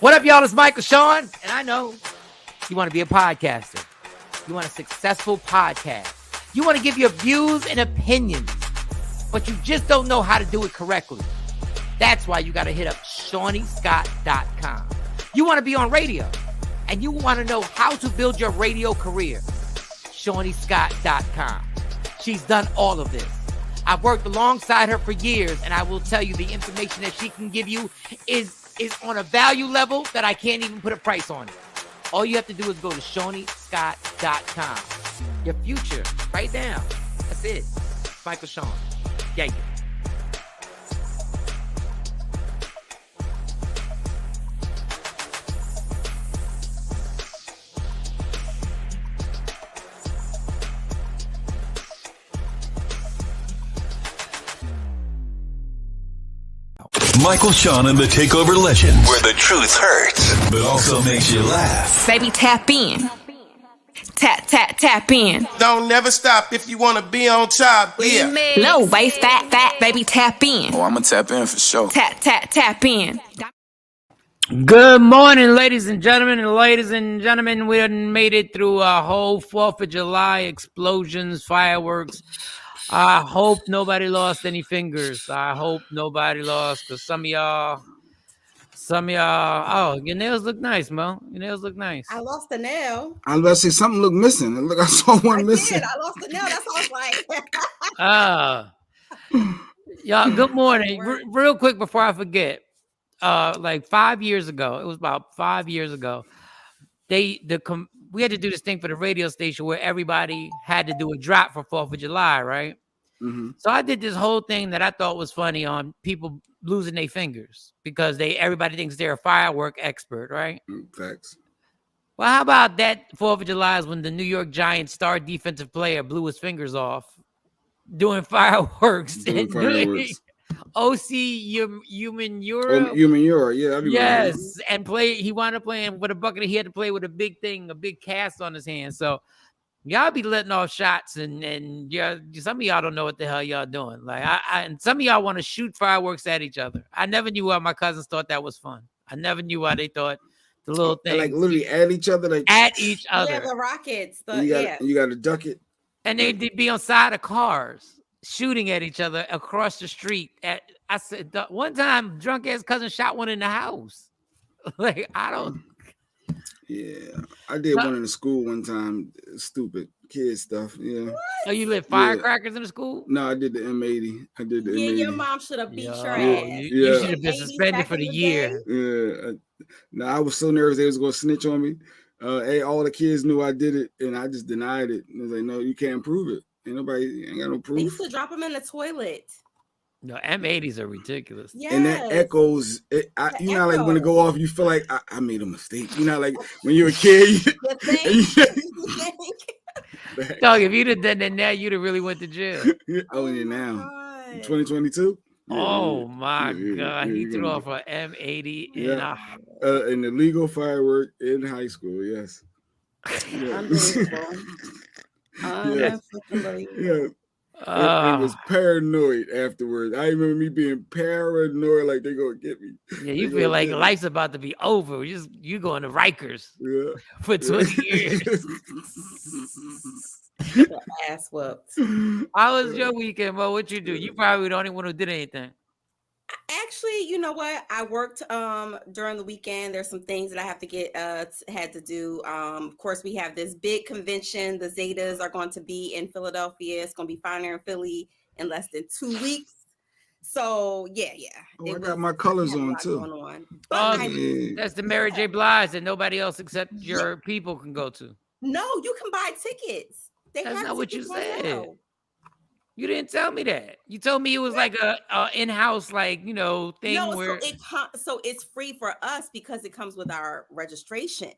What up, y'all? It's Michael Shawn, and I know you want to be a podcaster. You want a successful podcast. You want to give your views and opinions, but you just don't know how to do it correctly. That's why you got to hit up ShawnnyScott.com. You want to be on radio, and you want to know how to build your radio career. ShawnnyScott.com. She's done all of this. I've worked alongside her for years, and I will tell you the information that she can give you is on a value level that I can't even put a price on it. All you have to do is go to ShawnnyScott.com. Your future, right now. That's it. Michael Shawn. Yeah. Michael Shawn and the Takeover Legends, where the truth hurts, but also makes you laugh. Baby, tap in. Tap in. Don't never stop if you want to be on top. Yeah. Low waist, fat, baby, tap in. Oh, I'm going to tap in for sure. Tap in. Good morning, ladies and gentlemen. And ladies and gentlemen, we done made it through a whole 4th of July explosions, fireworks. I hope nobody lost any fingers. I hope nobody lost, because some of y'all, oh, your nails look nice, Mo. Your nails look nice. I lost a nail. I was about to say something looked missing. Look, I saw one missing. I lost a nail. That's all I was like. Y'all, good morning. Real quick before I forget, like 5 years ago, it was about 5 years ago, we had to do this thing for the radio station where everybody had to do a drop for 4th of July, right? Mm-hmm. So I did this whole thing that I thought was funny on people losing their fingers because everybody thinks they're a firework expert, right? Facts. Well, how about that 4th of July is when the New York Giants star defensive player blew his fingers off doing fireworks. OC Human Euro. Human Euro, yeah. Yes, and he wound up playing with a bucket. He had to play with a big cast on his hand. So y'all be letting off shots, and some of y'all don't know what the hell y'all doing. Like and some of y'all want to shoot fireworks at each other. I never knew why my cousins thought that was fun. I never knew why they thought the little thing, like literally at each other, like at each other. Yeah, the rockets. You got to duck it, and they'd be on side of cars shooting at each other across the street. I said one time, drunk ass cousin shot one in the house. Like I don't. Yeah, I did one in the school one time. Stupid kid stuff. Yeah. Oh, you lit firecrackers in the school? No, I did the M80. Yeah, your mom should have beat your ass. You should have been suspended for the year. Yeah. No, I was so nervous they was gonna snitch on me. All the kids knew I did it, and I just denied it. And I was like, no, you can't prove it. Ain't got no proof. They used to drop them in the toilet. No, M80s are ridiculous. Yes. And that echoes. You know, like when it go off, you feel like I made a mistake. You know, like when you're a kid. Dog, if you'd have done that now, you'd have really went to jail. Oh, yeah, now. 2022? Oh, my God. He threw off an M80 in an illegal firework in high school, yes. Unbelievable. It was paranoid afterwards. I remember me being paranoid, like they're gonna get me. Yeah, you feel like life's about to be over. You going to Rikers for 20 years. Ass whooped. How was your weekend, Mo? What you do? You probably the only one who did anything. Actually, you know what? I worked during the weekend. There's some things that I have to had to do. Of course, we have this big convention. The Zetas are going to be in Philadelphia. It's going to be Finer in Philly in less than 2 weeks. So yeah. Oh, I got my colors on too. That's the Mary J. Blige that nobody else except your people can go to. No, you can buy tickets. That's not what you said. Now. You didn't tell me that. You told me it was like a in-house, thing. No, where so it's free for us because it comes with our registration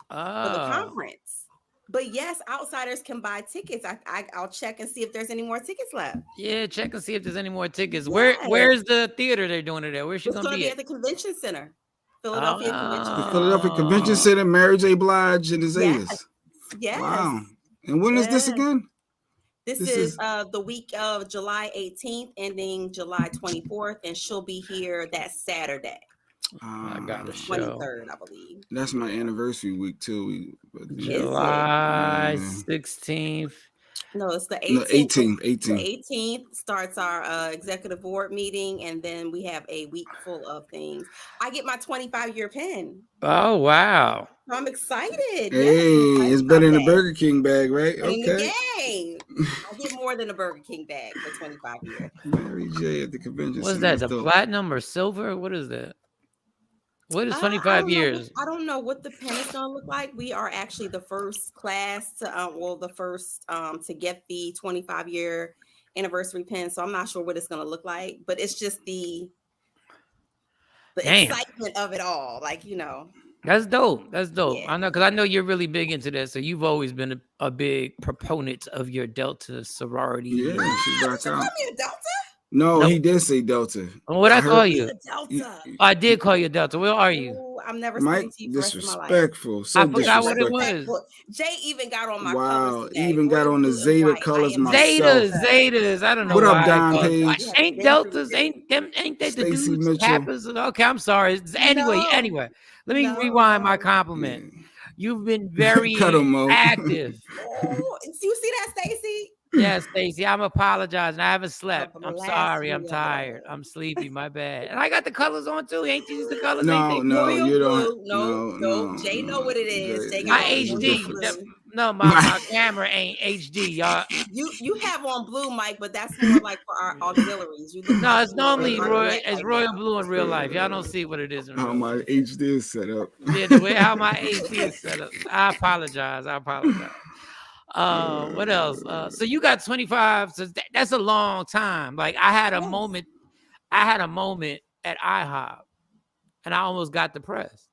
for the conference. But yes, outsiders can buy tickets. I'll check and see if there's any more tickets left. Yeah, check and see if there's any more tickets. Yes. Where's the theater they're doing it at? Where's she going to be at the convention center? Philadelphia Convention Center. Philadelphia Convention Center, Mary J. Blige and the Zetas. Yes. Wow. And when is this again? This is the week of July 18th, ending July 24th, and she'll be here that Saturday. I got a show. 23rd, I believe. That's my anniversary week too. July Yeah. 16th. No, it's the No, 18th. 18th. The 18th starts our executive board meeting, and then we have a week full of things. I get my 25-year pin. Oh, wow. I'm excited. Hey, yes, it's better than a Burger King bag, right? in the Okay. game. I get more than a Burger King bag for 25 years. Mary J at the convention. What's center. that? The platinum or silver? What is that? What is I 25 don't know years? I don't know what the pen is going to look like. We are actually the first class to, to get the 25-year anniversary pen. So I'm not sure what it's going to look like, but it's just the Damn. excitement of it all. Like, you know. That's dope. That's dope. Yeah. I know, because I know you're really big into that. So you've always been a big proponent of your Delta sorority. Yeah, she Did back you call out. me a Delta? No, Nope. he did say Delta. What I call you? A Delta. I did call you Delta. Where are you? Ooh, I'm never Mike, speaking to you for the rest of my life. disrespectful. So I forgot what it disrespectful. was. Jay even got on my Wow, covers today. even got Royal on the blue and Zeta white. colors I am myself. Zetas. I don't know What up, why I Don called- Page? Ain't Been through Deltas? it. Ain't they the Stacey dudes? Mitchell. Kappas? Okay, I'm sorry. Anyway, let me rewind my compliment. Yeah. You've been very Cut 'em, Mo. active. Oh, do you see that, Stacey? Yes, Stacey, I'm apologizing. I haven't slept. I'm blast sorry. I'm me, tired. I'm sleepy. My bad. And I got the colors on too. Ain't these the colors? No, Ain't they no, pretty? Royal you blue. don't. No. Jay know what it is. Jay My got on royal HD. blue. My camera ain't HD, y'all. You have on blue, Mike, but that's more like for our auxiliaries. You look No, like it's normally Mark royal. Black It's right royal now. blue in real life. Y'all don't see what it is in How real my life. HD is set up. Yeah, the way how my HD is set up. I apologize. What else? So you got 25. So that's a long time. Like I had a moment at IHOP, and I almost got depressed.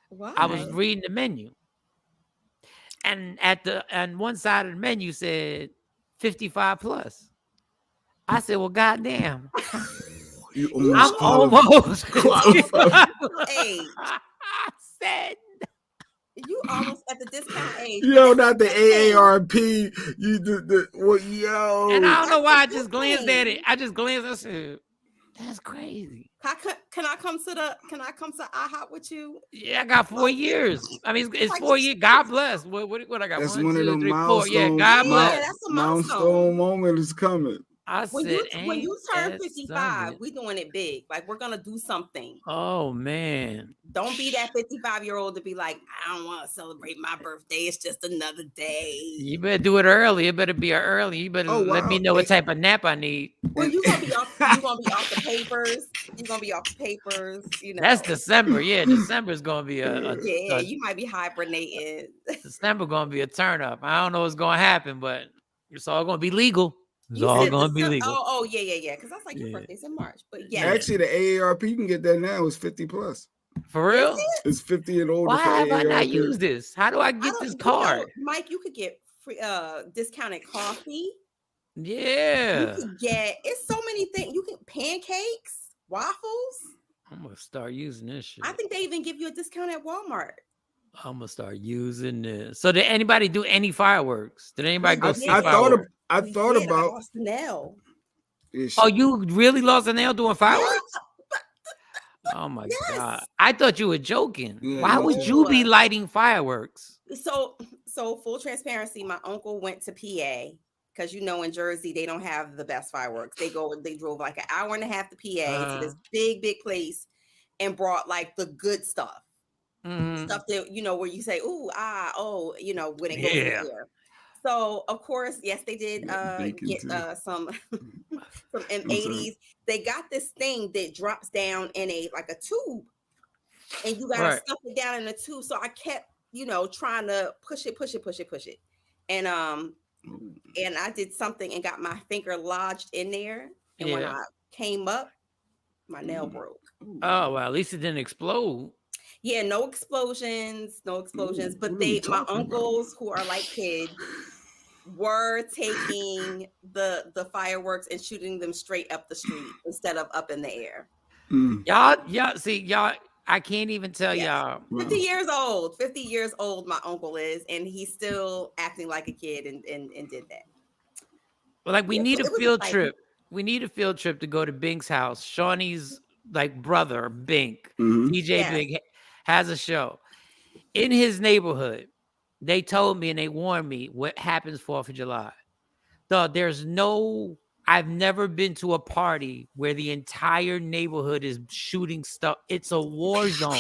Why? I was reading the menu, and on one side of the menu said 55 plus. I said, "Well, goddamn, You I'm almost almost age. I said, You almost at the discount age. Yo, not the AARP. You the what? Yo, and I don't know why I just glanced at it. I said, "That's crazy." Can I come to IHOP with you? Yeah, I got 4 years. I mean, it's 4 years. God bless. What I got? that's 1, one 2, of them 3, 4. milestones. Yeah, God bless. That's a milestone moment is coming. I When said, you turn that 55, something? we doing it big. Like we're gonna do something. Oh man. Don't be that 55-year-old to be like, I don't want to celebrate my birthday. It's just another day. You better do it early. It better be early. You better let me know what type of nap I need. Well, you're gonna be off the papers. You're gonna be off the papers, you know. That's December. Yeah, December is gonna be you might be hibernating. December gonna be a turn up. I don't know what's gonna happen, but it's all gonna be legal. It's all gonna be legal. Oh, yeah. Because I was like, your birthday's in March. But yeah. Actually, the AARP you can get that now. It's 50 plus. For real? It's 50 and older. Why for have AARP. I not used this? How do I get this card? Mike, you could get free discounted coffee. Yeah. You could get it's so many things. You can pancakes, waffles. I'm gonna start using this shit. I think they even give you a discount at Walmart. I'm gonna start using this. So did anybody do any fireworks? Did anybody go see fireworks? I thought about lost the nail. Oh, you really lost a nail doing fireworks? Oh my God. I thought you were joking. Yeah, Why would you be lighting fireworks? So full transparency, my uncle went to PA because in Jersey they don't have the best fireworks. They drove like an hour and a half to PA to this big place and brought like the good stuff. Stuff that where you say, when it goes in the air. So of course, yes, they did get some from M80s. They got this thing that drops down in a tube, and you gotta stuff it down in the tube. So I kept trying to push it, and I did something and got my finger lodged in there, and when I came up, my nail broke. Oh well, at least it didn't explode. Yeah, no explosions. But my uncles who are like kids were taking the fireworks and shooting them straight up the street instead of up in the air. Y'all, I can't even tell y'all. 50 years old. 50 years old, my uncle is, and he's still acting like a kid and did that. Well, we need a field trip. We need a field trip to go to Bink's house. Shawnee's like brother Bink, Mhm. DJ Yes. Bink has a show in his neighborhood. They told me and they warned me what happens 4th of July. I've never been to a party where the entire neighborhood is shooting stuff. It's a war zone.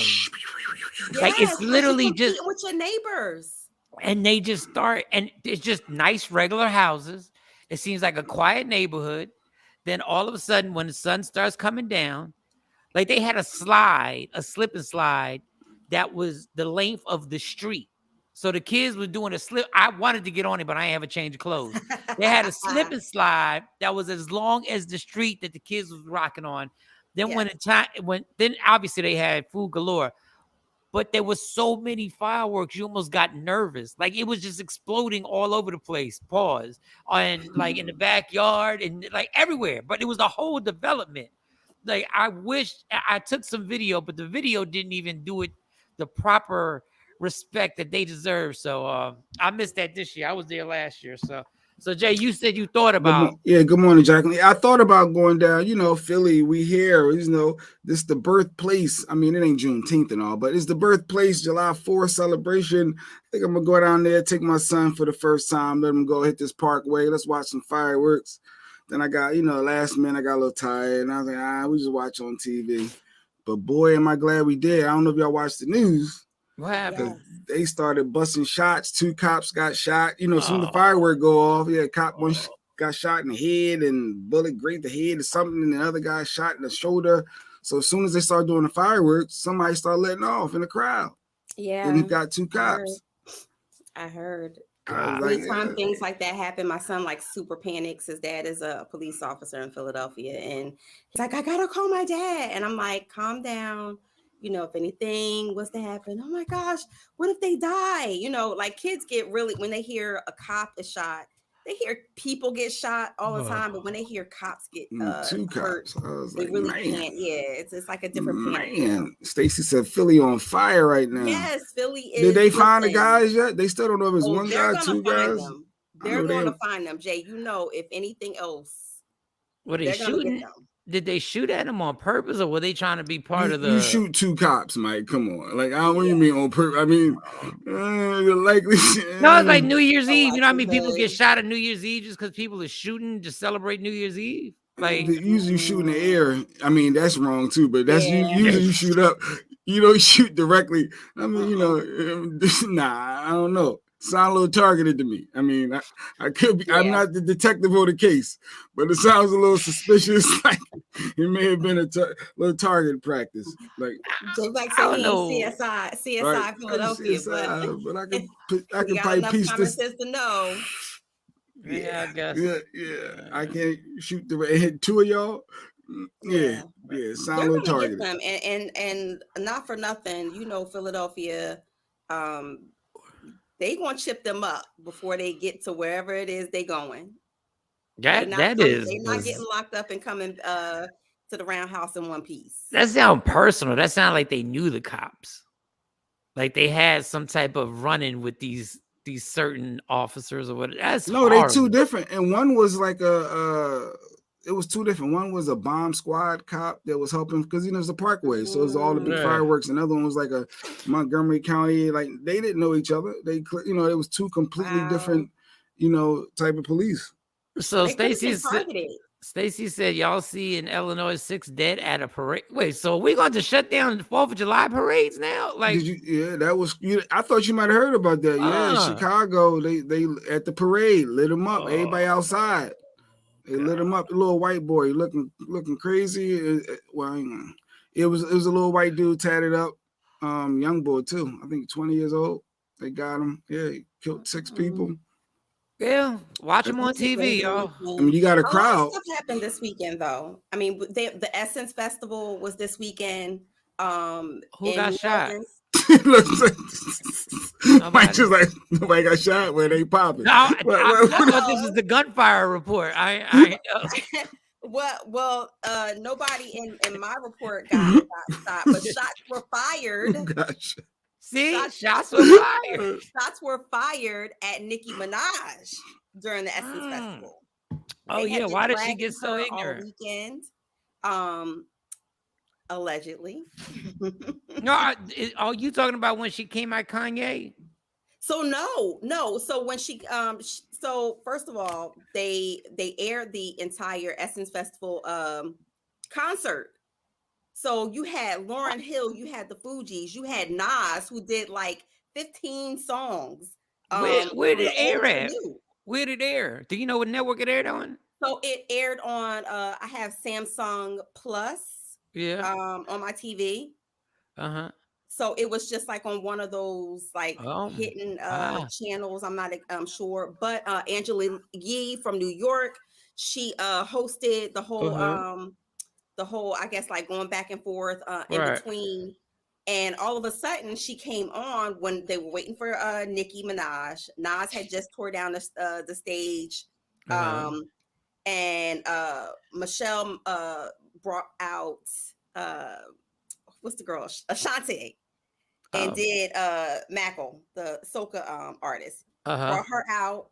Like Yes, it's 'cause literally you just, competing with your neighbors. and they just start, and it's just nice regular houses. It seems like a quiet neighborhood. Then all of a sudden, when the sun starts coming down, like they had a slip and slide that was the length of the street. So the kids were doing a slip. I wanted to get on it, but I ain't have a change of clothes. They had a slip and slide that was as long as the street that the kids was rocking on. Then then obviously they had food galore, but there was so many fireworks, you almost got nervous. Like it was just exploding all over the place. Pause. And like in the backyard and like everywhere. But it was the whole development. Like I wish I took some video, but the video didn't even do it the proper respect that they deserve. So I missed that this year. I was there last year. So Jay, you said you thought about Good morning, Jacqueline. I thought about going down, Philly. We here, this is the birthplace. I mean, it ain't Juneteenth and all, but it's the birthplace, July 4th celebration. I think I'm gonna go down there, take my son for the first time, let him go hit this parkway. Let's watch some fireworks. Then I got, last minute I got a little tired, and I was like, we just watch on TV. But boy, am I glad we did. I don't know if y'all watched the news. what happened. They started busting shots. 2 cops got shot. Soon as the firework go off, one got shot in the head and bullet grazed the head or something, and the other guy shot in the shoulder. So as soon as they started doing the fireworks, somebody started letting off in the crowd. Yeah. And he got 2 cops. I heard. Like, Anytime things like that happen, my son like super panics. His dad is a police officer in Philadelphia, and he's like, I gotta call my dad. And I'm like, calm down. If anything was to happen, oh my gosh, what if they die? Like kids get really, when they hear a cop is shot, they hear people get shot all the time, but when they hear cops get 2 hurt, cops. I was they like, really man. can't. Yeah, it's like a different panic. Man, Stacy said Philly on fire right now. Yes, Philly is. Did they find the guys yet? They still don't know if it's one they're guy, gonna 2 find guys. them. They're going to find them, Jay. If anything else, Were they shooting? Did they shoot at him on purpose, or were they trying to be part of the? You shoot 2 cops, Mike. Come on, like I don't. What do you mean on purpose? I mean, likely. No, it's like New Year's Eve. You know how many people get shot at New Year's Eve just because people are shooting to celebrate New Year's Eve? Like usually you shoot in the air. I mean, that's wrong too. But that's usually you shoot up. You don't shoot directly. I mean, nah. I don't know. Sound a little targeted to me. I mean, I could be. Yeah. I'm not the detective of the case, but it sounds a little suspicious. Like it may have been a little target practice. Like just like saying CSI right. Philadelphia, CSI, but I can probably piece this. To know. Yeah, I guess. Yeah. I can't shoot hit 2 of y'all. Yeah. Sound a little targeted. And not for nothing, Philadelphia. They gonna chip them up before they get to wherever it is they going. They're not getting locked up and coming to the roundhouse in one piece. That sounds personal. That sounds like they knew the cops, like they had some type of run-in with these certain officers or whatever. That's no, horrible. They 2 different, and one was like it was 2 different. One was a bomb squad cop that was helping because it's a parkway, so it was all the big fireworks. Another one was like a Montgomery County. Like they didn't know each other. They it was 2 completely different, type of police. So Stacy said y'all see in Illinois 6 dead at a parade. Wait, so we're going to shut down the 4th of July parades now? Like, that was. I thought you might have heard about that. Yeah, Chicago. They at the parade lit them up. Everybody outside. They lit him up. A little white boy looking crazy. Well, it was a little white dude tatted up, young boy too. I think 20 years old. They got him. Yeah, he killed 6 people. Yeah, watch him on TV, y'all. I mean, you got a crowd. Stuff happened this weekend, though. I mean, the Essence Festival was this weekend. Who got shot? Mike just like nobody got shot where they popping. I thought this is the gunfire report. I Well, nobody in my report got shot, but shots were fired. Gosh. See, shots were fired. Shots were fired at Nicki Minaj during the Essence Festival. Oh yeah, why did she get so ignorant? Weekend. Allegedly. No, are you talking about when she came at Kanye? So no. So when so first of all, they aired the entire Essence Festival concert. So you had Lauryn Hill, you had the Fugees, you had Nas, who did like 15 songs. Where From did the it old air to the at? new. Where did it air? Do you know what network it aired on? So it aired on I have Samsung Plus Yeah. on my TV. Uh-huh. So it was just like on one of those like Oh. hidden Ah. channels. I'm not sure, but Angela Yee from New York, she hosted the whole I guess like going back and forth in Right. between. And all of a sudden, she came on when they were waiting for Nicki Minaj. Nas had just tore down the stage, and Michelle brought out what's the girl Ashanti, and did Mackle, the soca artist, brought her out.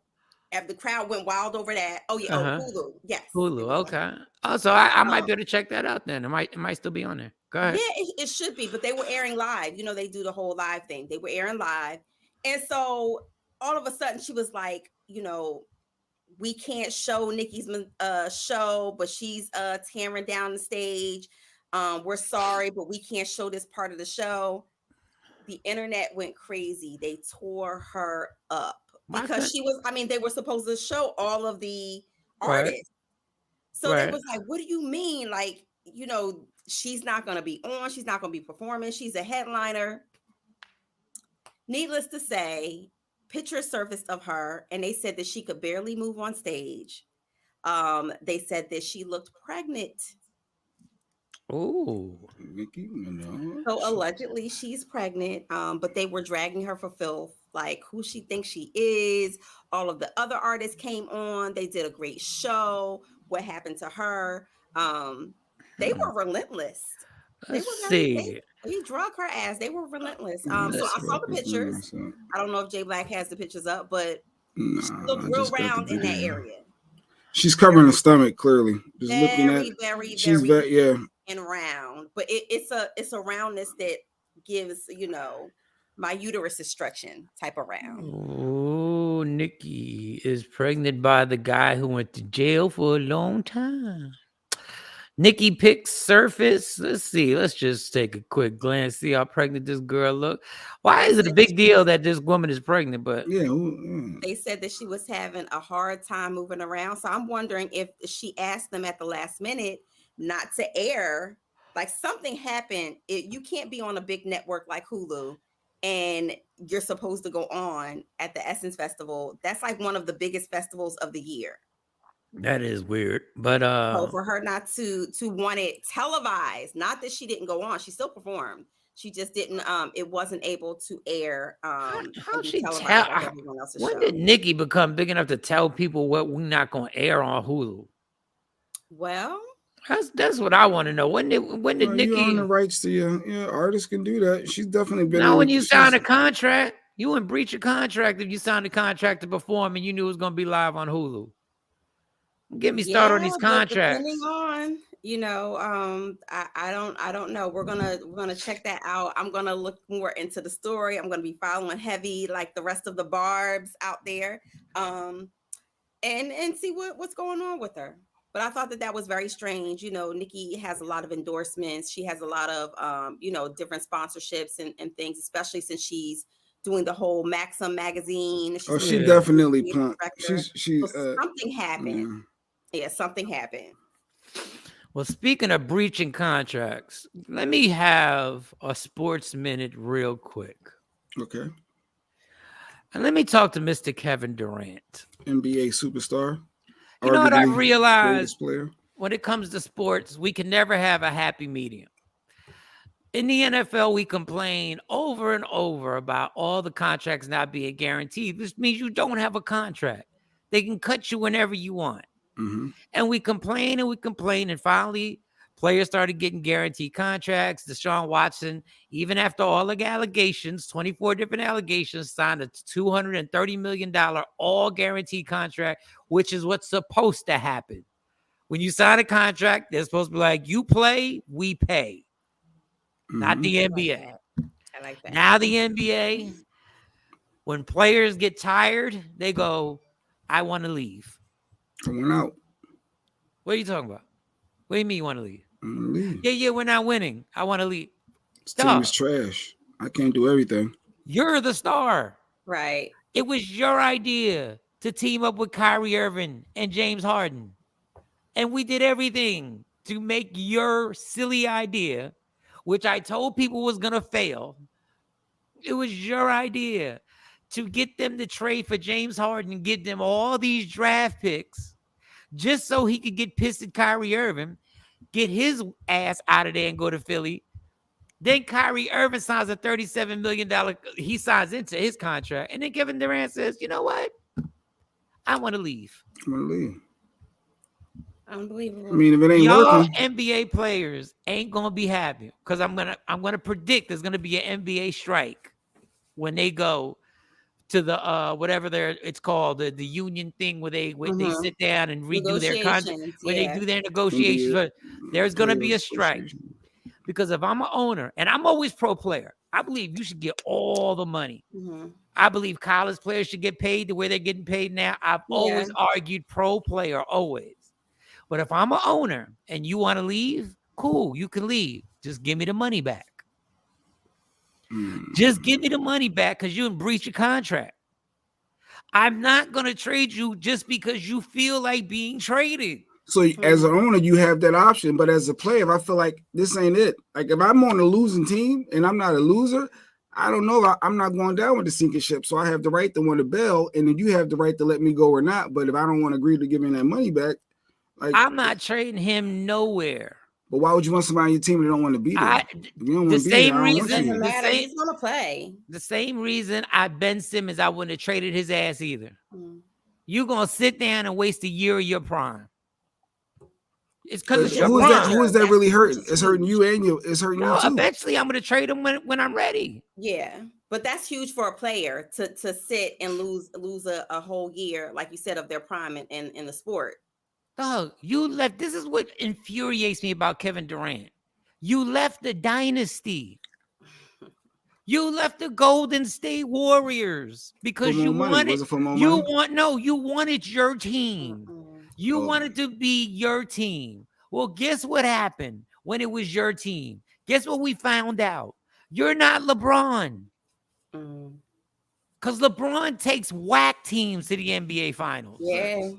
And the crowd went wild over that. Oh yeah, Hulu, yes, Hulu. it was Okay. Oh, so I might um, be able to check that out then. It might still be on there. Go ahead. yeah, it should be, but they were airing live. You know, they do the whole live thing. They were airing live. And so all of a sudden she was like, you know, we can't show Nikki's show, but she's tearing down the stage. We're sorry, but we can't show this part of the show. The internet went crazy. They tore her up because she was, I mean, they were supposed to show all of the artists. So they was like, what do you mean? Like, you know, she's not going to be on. She's not going to be performing. She's a headliner. Needless to say, pictures surfaced of her, and they said that she could barely move on stage. They said that she looked pregnant. Oh, Nicki Minaj. So allegedly she's pregnant, but they were dragging her for filth, like who she thinks she is. All of the other artists came on. They did a great show. What happened to her? They were relentless. Let's see. They drug her ass. They were relentless. So I saw the pictures. I don't know if J Black has the pictures up, but she looked real round in that area. She's covering the stomach clearly. Just Very, looking at very, she's very yeah. and round, but it's a roundness that gives, you know, my uterus is stretching type of round. Oh, Nikki is pregnant by the guy who went to jail for a long time. Nikki pics surface. Let's see. Let's just take a quick glance, see how pregnant this girl look. Why is it a big deal that this woman is pregnant? But they said that she was having a hard time moving around. So I'm wondering if she asked them at the last minute not to air. Like something happened. You can't be on a big network like Hulu and you're supposed to go on at the Essence Festival. That's like one of the biggest festivals of the year. That is weird, but so for her not to want it televised, not that she didn't go on, she still performed. She just didn't. It wasn't able to air. How she tell? When did Nikki become big enough to tell people what we're not going to air on Hulu? Well, that's what I want to know. When did Nikki? You own the rights to your artists can do that. She's definitely been. Now, when you sign a contract, you wouldn't breach a contract if you signed a contract to perform and you knew it was going to be live on Hulu. Get me started on these contracts. Depending on, you know, I don't know. We're gonna check that out. I'm gonna look more into the story. I'm gonna be following heavy like the rest of the barbs out there, and see what's going on with her. But I thought that was very strange. You know, Nikki has a lot of endorsements. She has a lot of you know, different sponsorships and things, especially since she's doing the whole Maxim magazine. She definitely pumped. So something happened. Yeah, something happened. Well, speaking of breaching contracts, let me have a sports minute real quick. Okay. And let me talk to Mr. Kevin Durant. NBA superstar. You know what I realized? When it comes to sports, we can never have a happy medium. In the NFL, we complain over and over about all the contracts not being guaranteed. This means you don't have a contract. They can cut you whenever you want. Mm-hmm. And we complain, and finally players started getting guaranteed contracts. Deshaun Watson, even after all the allegations, 24 different allegations, signed a $230 million all guaranteed contract, which is what's supposed to happen. When you sign a contract, they're supposed to be like, you play, we pay. not the NBA. I like that. Now the NBA, when players get tired, they go, I want to leave. I went out. What are you talking about? What do you mean you want to leave? I want to leave. Yeah, we're not winning. I want to leave. This team is trash. I can't do everything. You're the star. Right. It was your idea to team up with Kyrie Irving and James Harden. And we did everything to make your silly idea, which I told people was going to fail. It was your idea to get them to trade for James Harden and get them all these draft picks just so he could get pissed at Kyrie Irving, get his ass out of there and go to Philly. Then Kyrie Irving signs a $37 million, he signs into his contract. And then Kevin Durant says, you know what? I want to leave. I want to leave. Unbelievable. I mean, if it ain't Y'all working, NBA players ain't gonna be happy because I'm gonna predict there's gonna be an NBA strike when they go to the whatever it's called, the union thing where they sit down and redo their contract, when they do their negotiations. But there's gonna be a strike because if I'm an owner and I'm always pro player, I believe you should get all the money. I believe college players should get paid the way they're getting paid now. I've always argued pro player, always. But if I'm an owner and you want to leave, cool, you can leave. Just give me the money back. Just give me the money back because you didn't breach your contract. I'm not going to trade you just because you feel like being traded. So as an owner, you have that option. But as a player, if I feel like this ain't it, like if I'm on a losing team and I'm not a loser, I don't know. I'm not going down with the sinking ship. So I have the right to want to bail, and then you have the right to let me go or not. But if I don't want to agree to give me that money back, like, I'm not trading him nowhere. But why would you want somebody on your team that don't want to be there? The same reason he's gonna play. The same reason Ben Simmons, I wouldn't have traded his ass either. You're gonna sit down and waste a year of your prime. It's because it's your prime. Who is that really hurting? It's hurting you and you. It's hurting you too. Eventually, I'm gonna trade him when I'm ready. Yeah, but that's huge for a player to sit and lose a whole year, like you said, of their prime in the sport. Dog, you left. This is what infuriates me about Kevin Durant. You left the dynasty. You left the Golden State Warriors because you wanted your team. You wanted to be your team. Well, guess what happened when it was your team? Guess what we found out? You're not LeBron. Because LeBron takes whack teams to the NBA Finals. Yeah.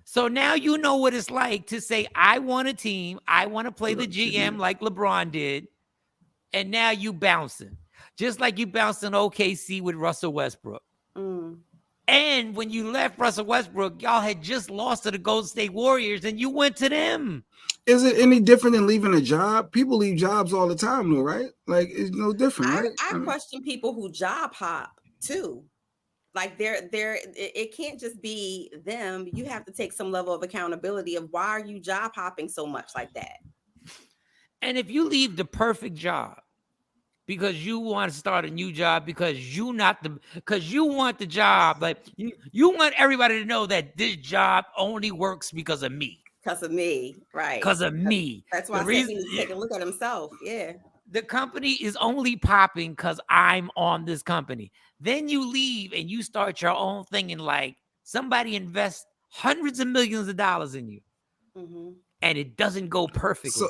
So now you know what it's like to say, I want a team. I want to play the GM like LeBron did. And now you bouncing. Just like you bounced in OKC with Russell Westbrook. And when you left Russell Westbrook, y'all had just lost to the Golden State Warriors and you went to them. Is it any different than leaving a job? People leave jobs all the time, though, right? Like, it's no different, right? I question people who job hop, too. Like it can't just be them. You have to take some level of accountability of why are you job hopping so much like that? And if you leave the perfect job because you want to start a new job because you want the job, like you want everybody to know that this job only works because of me. Because of me, right? Because of me. That's why I said he needs to take a look at himself. Yeah. The company is only popping because I'm on this company. Then you leave and you start your own thing and like somebody invests hundreds of millions of dollars in you. And it doesn't go perfectly. So,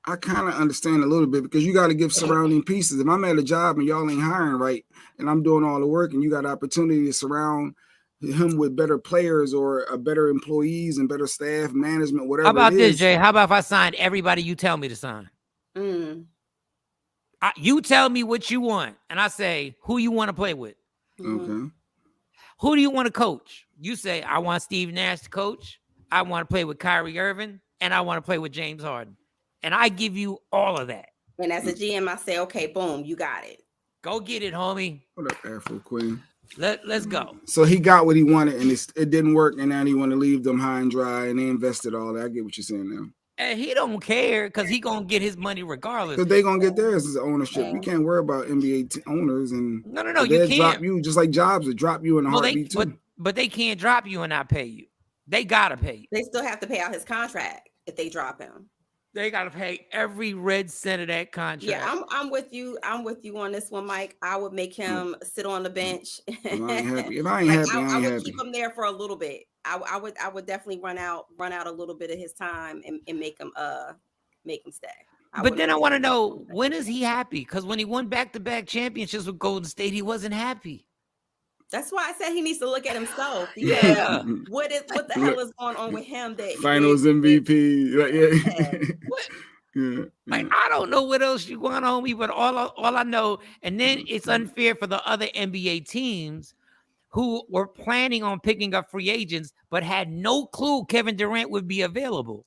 I kind of understand a little bit because you got to give surrounding pieces. If I'm at a job and y'all ain't hiring right and I'm doing all the work and you got opportunity to surround him with better players or better employees and better staff, management, whatever. How about this, Jay? How about if I sign everybody you tell me to sign? You tell me what you want, and I say who you want to play with. Okay. Who do you want to coach? You say, I want Steve Nash to coach. I want to play with Kyrie Irving, and I want to play with James Harden. And I give you all of that. And as a GM, I say, okay, boom, you got it. Go get it, homie. What up, Afro Queen? Let's go. So he got what he wanted, and it didn't work, and now he want to leave them high and dry, and they invested all that. I get what you're saying now. And he don't care because he gonna get his money regardless. Because they gonna get theirs as ownership. You can't worry about NBA owners and no, you can't drop you just like Jobs would drop you in a heartbeat too. But they can't drop you and not pay you. They gotta pay you. They still have to pay out his contract if they drop him. They got to pay every red cent of that contract. Yeah, I'm with you. I'm with you on this one, Mike. I would make him sit on the bench. If I ain't happy, I ain't would happy. keep him there for a little bit. I would definitely run out a little bit of his time and make him stay. But then I want to know, when is he happy? Because when he won back-to-back championships with Golden State, he wasn't happy. That's why I said he needs to look at himself. Yeah. What the hell is going on with him? That Finals MVP. What? Yeah. Like, I don't know what else you want on me, but all I know, and then it's unfair for the other NBA teams who were planning on picking up free agents, but had no clue Kevin Durant would be available.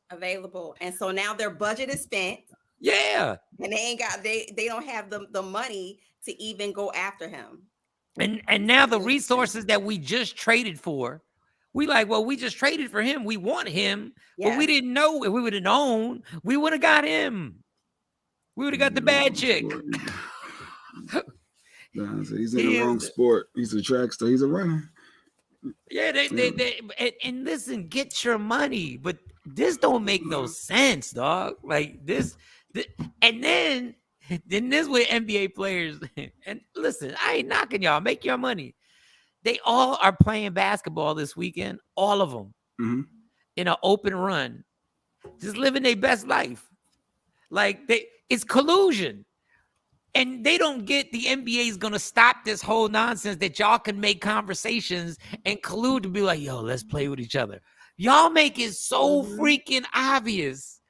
And so now their budget is spent. Yeah. And they don't have the money to even go after him. And now the resources that we just traded for, we just traded for him. We want him, but we didn't know. If we would have known, we would have got him. We would have got the bad chick. He's in the wrong sport. He's a track star. He's a runner. Yeah, and listen, get your money, but this don't make no sense, dog. Like this and then this with NBA players. And listen, I ain't knocking y'all. Make your money. They all are playing basketball this weekend, all of them, in an open run, just living their best life. Like it's collusion. And they don't get the NBA is going to stop this whole nonsense that y'all can make conversations and collude to be like, yo, let's play with each other. Y'all make it so freaking obvious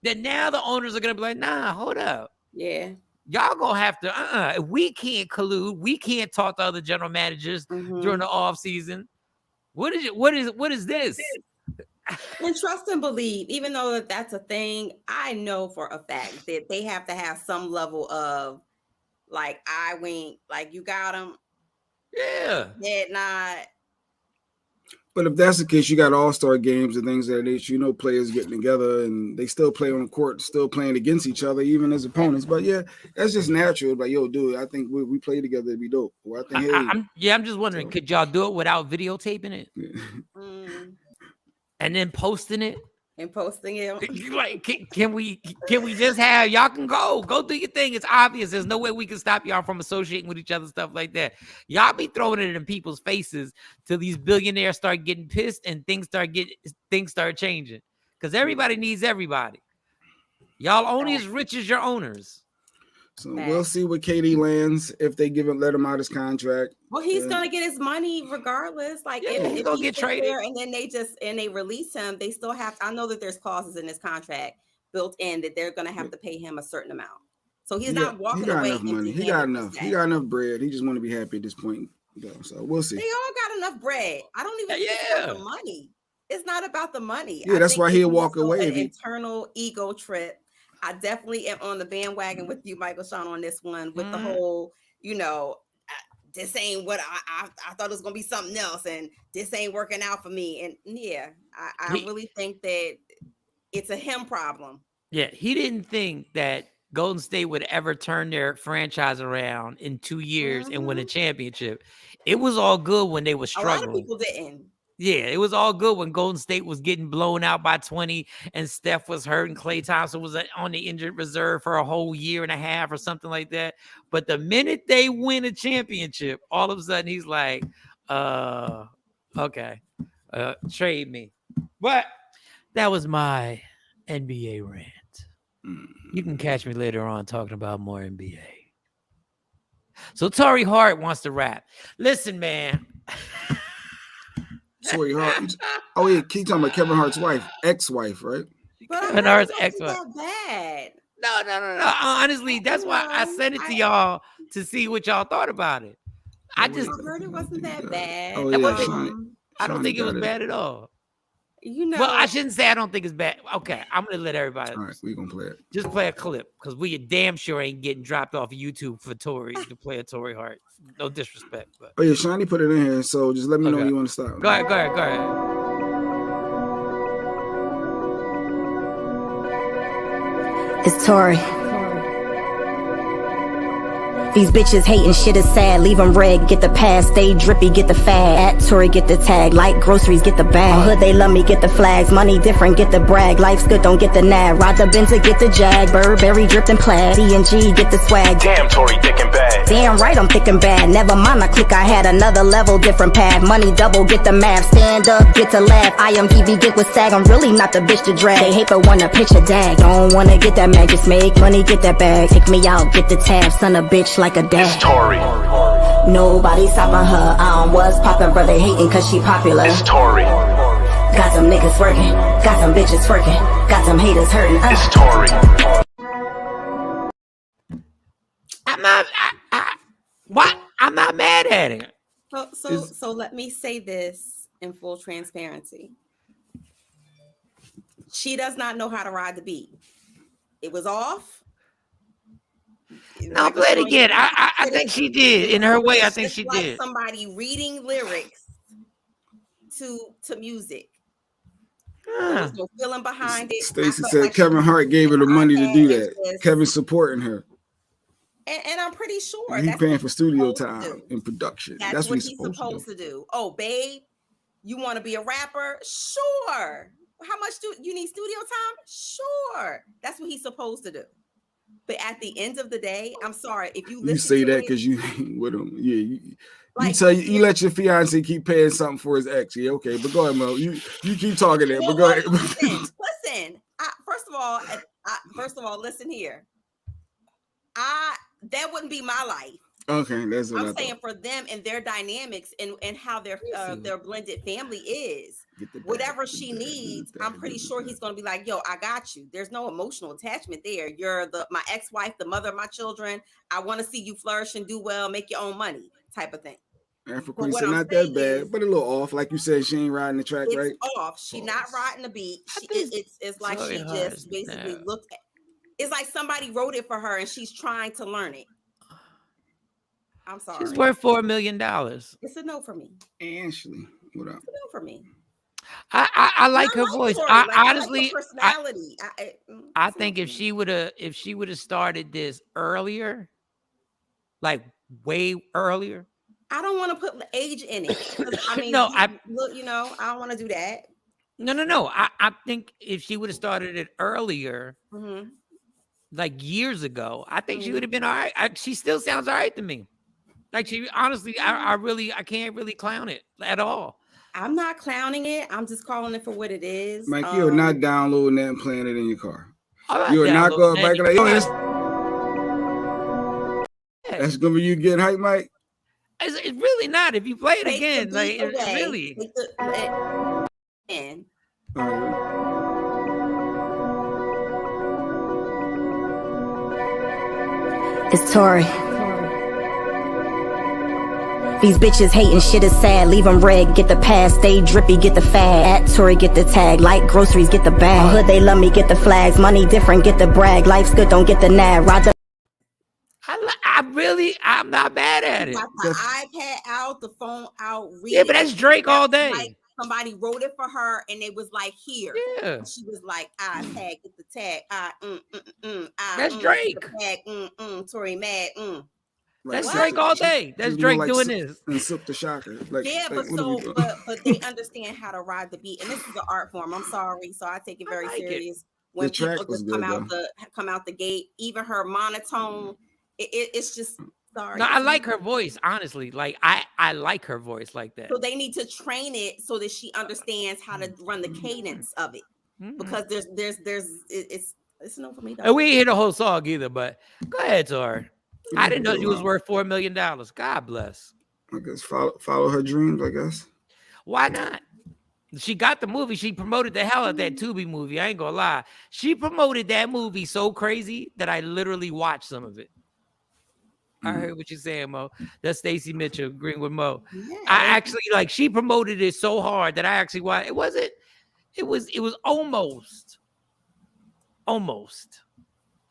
that now the owners are going to be like, nah, hold up. Yeah. Y'all going to have to, we can't collude. We can't talk to other general managers during the off season. What is this? And trust and believe, even though that's a thing, I know for a fact that they have to have some level of like, I wink, like you got them. Yeah. They're not. But if that's the case, you got all-star games and things like that. Players getting together and they still play on the court, still playing against each other, even as opponents. But yeah, that's just natural. Like, yo, dude, I think we play together, it'd be dope. Or I think, I'm just wondering, could y'all do it without videotaping it? And then posting it? And posting it. Like, can we just have y'all can go do your thing? It's obvious. There's no way we can stop y'all from associating with each other, stuff like that. Y'all be throwing it in people's faces till these billionaires start getting pissed and things start changing. Because everybody needs everybody. Y'all only as rich as your owners. So we'll see what KD lands if they let him out his contract. Well, he's gonna get his money regardless. Like if he's gonna get traded, and then they release him, they still have. I know that there's clauses in this contract built in that they're gonna have to pay him a certain amount. So he's not walking away. He got enough money. He got enough. He got enough bread. He just want to be happy at this point. So we'll see. They all got enough bread. I don't even think it's about the money. It's not about the money. Yeah, that's why he'll walk away. An internal ego trip. I definitely am on the bandwagon with you, Michael Shawn, on this one with the whole, this ain't what I thought it was going to be something else. And this ain't working out for me. And yeah, I really think that it's a him problem. Yeah. He didn't think that Golden State would ever turn their franchise around in 2 years and win a championship. It was all good when they were struggling. A lot of people didn't. Yeah, it was all good when Golden State was getting blown out by 20 and Steph was hurt and Klay Thompson was on the injured reserve for a whole year and a half or something like that. But the minute they win a championship, all of a sudden he's like, okay, trade me. But that was my NBA rant. You can catch me later on talking about more NBA. So Torrey Hart wants to rap. Listen, man. Torrey Hart. Oh yeah, keep talking about Kevin Hart's wife, ex-wife, right? Kevin Hart's ex-wife. Bad. No. Honestly, that's why I sent it to y'all to see what y'all thought about it. I heard it wasn't that bad. Oh yeah, I don't think it was bad at all. Well, I shouldn't say I don't think it's bad. Okay, I'm gonna let everybody. All right, we're gonna play it. Just play a clip because we damn sure ain't getting dropped off of YouTube for Torrey to play a Torrey Hart. No disrespect, but oh yeah, Shiny put it in here, so just let me know when you want to start. Go ahead. It's Torrey. These bitches hating, shit is sad. Leave them red, get the pass. Stay drippy, get the fad. At Tory, get the tag. Like groceries, get the bag. On hood, they love me, get the flags. Money different, get the brag. Life's good, don't get the nab. Ride the Benz to get the jag. Burberry dripped and plaid. D&G, get the swag. Damn, Tory, thick and bad. Damn right, I'm thick and bad. Never mind, I click, I had another level, different path. Money double, get the math. Stand up, get to laugh. IMDb, get with SAG. I'm really not the bitch to drag. They hate but wanna pitch a dag. Don't wanna get that mag, just make money, get that bag. Take me out, get the tab. Son of bitch like a dad. It's Tory. Nobody stopping her. I don't was poppin', bro. They hating cause she popular. It's Tory. Got some niggas working, got some bitches twerking, got some haters hurting. It's Tory. I'm not mad at it. So let me say this in full transparency. She does not know how to ride the beat. It was off. No, play it again. I think she did. In her way, I think she like did. Somebody reading lyrics to music. Huh. There's no feeling behind it. Stacey said like Kevin Hart gave her the money to do that. Kevin's supporting her. And I'm pretty sure he's paying for studio time in production. That's what he's supposed to do. Oh, babe, you want to be a rapper? Sure. How much do you need studio time? Sure. That's what he's supposed to do. But at the end of the day, I'm sorry if you listen. You say that because you ain't with him. Yeah, you let your fiance keep paying something for his ex. Yeah, okay, but go ahead, Mo. You keep talking there, but go ahead. Listen. First of all, listen here. That wouldn't be my life. Okay, that's what I'm saying for them and their dynamics and how their blended family is. Whatever she needs, I'm pretty sure he's going to be like, yo, I got you. There's no emotional attachment there. You're my ex-wife, the mother of my children. I want to see you flourish and do well, make your own money type of thing. African said not that bad, but a little off. Like you said, she ain't riding the track right. Off. She not riding the beat. It's like she just basically looked at. It's like somebody wrote it for her and she's trying to learn it. I'm sorry. She's worth $4 million. It's a no for me. Ashley, what up? It's a no for me. I like her voice. Honestly, personality. I think if she would have started this earlier, like way earlier. I don't want to put age in it. I mean, I don't want to do that. No. I think if she would have started it earlier, like years ago, I think she would have been all right. She still sounds all right to me. Like she honestly, I can't really clown it at all. I'm not clowning it. I'm just calling it for what it is. Mike, you're not downloading that and playing it in your car. Right, you're not going back like, that's gonna be you getting hype, Mike. It's really not. If you play it again, like really. It's Tory. These bitches hating, shit is sad. Leave them red, get the pass. Stay drippy, get the fad. At Tory, get the tag. Like groceries, get the bag. On hood, they love me, get the flags. Money different, get the brag. Life's good, don't get the nab. Ride the I'm not mad at it. Got the iPad out, the phone out. Yeah, but that's Drake all day. Like somebody wrote it for her, and it was like here. Yeah, and she was like, iPad, get the tag. That's Drake. Tag, Tory mad. That's Drake all day. That's Drake doing this. And Silk the Shocker. Like, but they understand how to ride the beat, and this is an art form. I'm sorry, so I take it very serious. When people just come out the gate, even her monotone, it's just sorry. No, I like her voice, honestly. Like I like her voice like that. So they need to train it so that she understands how to run the cadence of it, because it's no for me. And we ain't hear the whole song either, but go ahead, Tor. I didn't know she was worth $4 million. God bless. I guess follow her dreams, I guess. Why not? She got the movie. She promoted the hell out of that Tubi movie. I ain't gonna lie. She promoted that movie so crazy that I literally watched some of it. I heard what you're saying, Mo. That's Stacey Mitchell agreeing with Mo. Yeah. I actually she promoted it so hard that I actually watched. It was almost.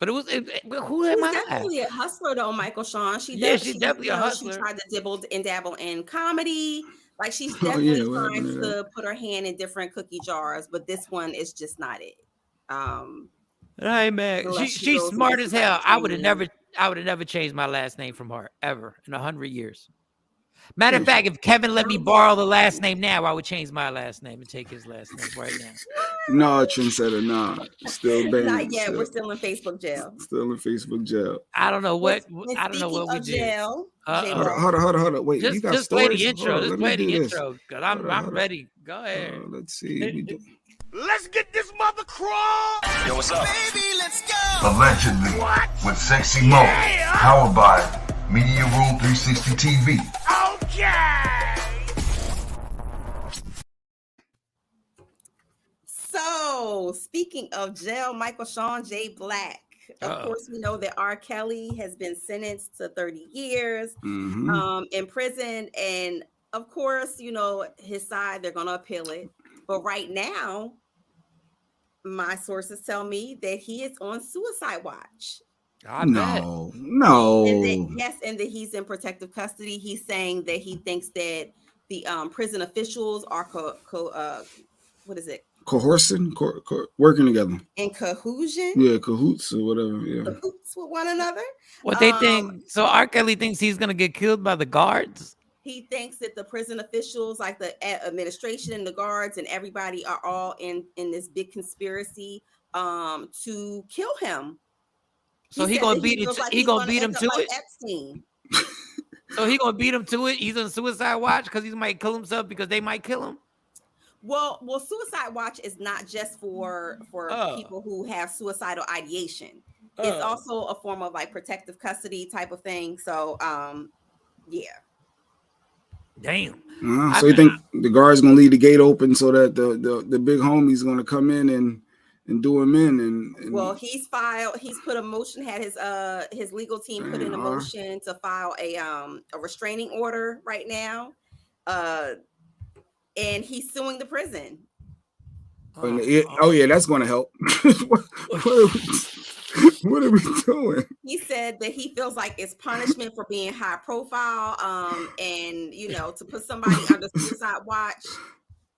But who am I? She's definitely a hustler, though, Michael Shawn. She's definitely a hustler. She tried to dibble and dabble in comedy. Like she's definitely trying to put her hand in different cookie jars, but this one is just not it. Hey man, she's smart as hell. I would have I would have never changed my last name from her ever in 100 years. Matter of fact, if Kevin let me borrow the last name now, I would change my last name and take his last name right now. No, trendsetter, no. Still banned. Not yet. We're still in Facebook jail. Still in Facebook jail. I don't know what I don't know Speaking what we of did. jail, Hold on. Wait, you got just play stories? the intro. Just play the intro, because I'm ready. Go ahead. Let's see. Let's get this mother crawl. Yo, what's up? Baby, let's go. Allegedly. With Sexy Mo. Powered by Media Room 360 TV. Okay. So, speaking of jail, Michael Shawn J. Black. Of course, we know that R. Kelly has been sentenced to 30 years in prison. And of course, you know, his side, they're going to appeal it. But right now, my sources tell me that he is on suicide watch. No. And that he's in protective custody. He's saying that he thinks that the prison officials are what is it? Coercing, working together. In cohesion? Yeah, cahoots or whatever. Yeah. Cahoots with one another. What they think? So R. Kelly thinks he's gonna get killed by the guards. He thinks that the prison officials, like the administration and the guards and everybody, are all in this big conspiracy to kill him. So he gonna beat it. He gonna beat him to it. Epstein. So he gonna beat him to it. He's on suicide watch because he might kill himself because they might kill him. Well, suicide watch is not just for people who have suicidal ideation. It's also a form of like protective custody type of thing. So, yeah. Damn. So you think the guard's gonna leave the gate open so that the big homie's gonna come in and do him in and well, he's put a motion, had his legal team put in a motion to file a restraining order right now. And he's suing the prison. That's going to help. What are we doing? He said that he feels like it's punishment for being high profile, and you know, to put somebody under suicide watch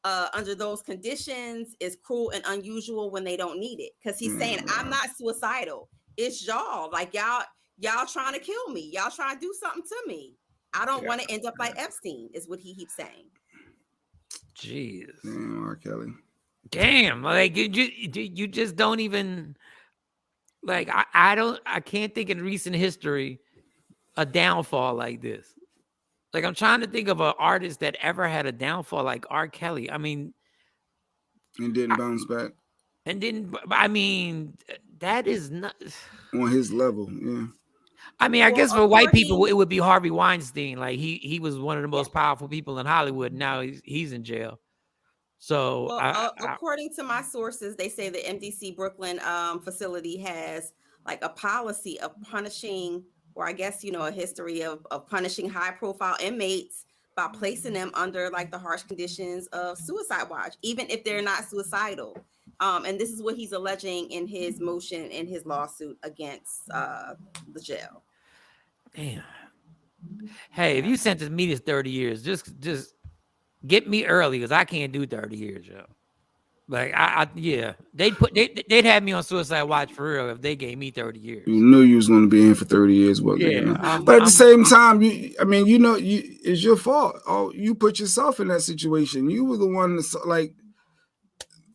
under those conditions is cruel and unusual when they don't need it. Because he's saying, I'm not suicidal. It's y'all. Like y'all trying to kill me. Y'all trying to do something to me. I don't want to end up like Epstein, is what he keeps saying. Jeez. Damn, R. Kelly. Damn, like you just don't even like I can't think in recent history a downfall like this. Like I'm trying to think of an artist that ever had a downfall like R. Kelly. I mean, and didn't bounce back. And didn't. I mean, that is not on his level. Yeah. I mean, I guess for white people, it would be Harvey Weinstein. Like he was one of the most powerful people in Hollywood. Now he's in jail. So, according to my sources, they say the MDC Brooklyn facility has like a policy of punishing, or I guess, you know, a history of punishing high profile inmates by placing them under like the harsh conditions of suicide watch, even if they're not suicidal. And this is what he's alleging in his motion, in his lawsuit against the jail. Damn. Hey, if you sentence me to 30 years, just get me early, because I can't do 30 years, yo. Like they'd have me on suicide watch for real if they gave me 30 years. You knew you was going to be in for 30 years, but at the same time, it's your fault. Oh, you put yourself in that situation. You were the one that's like,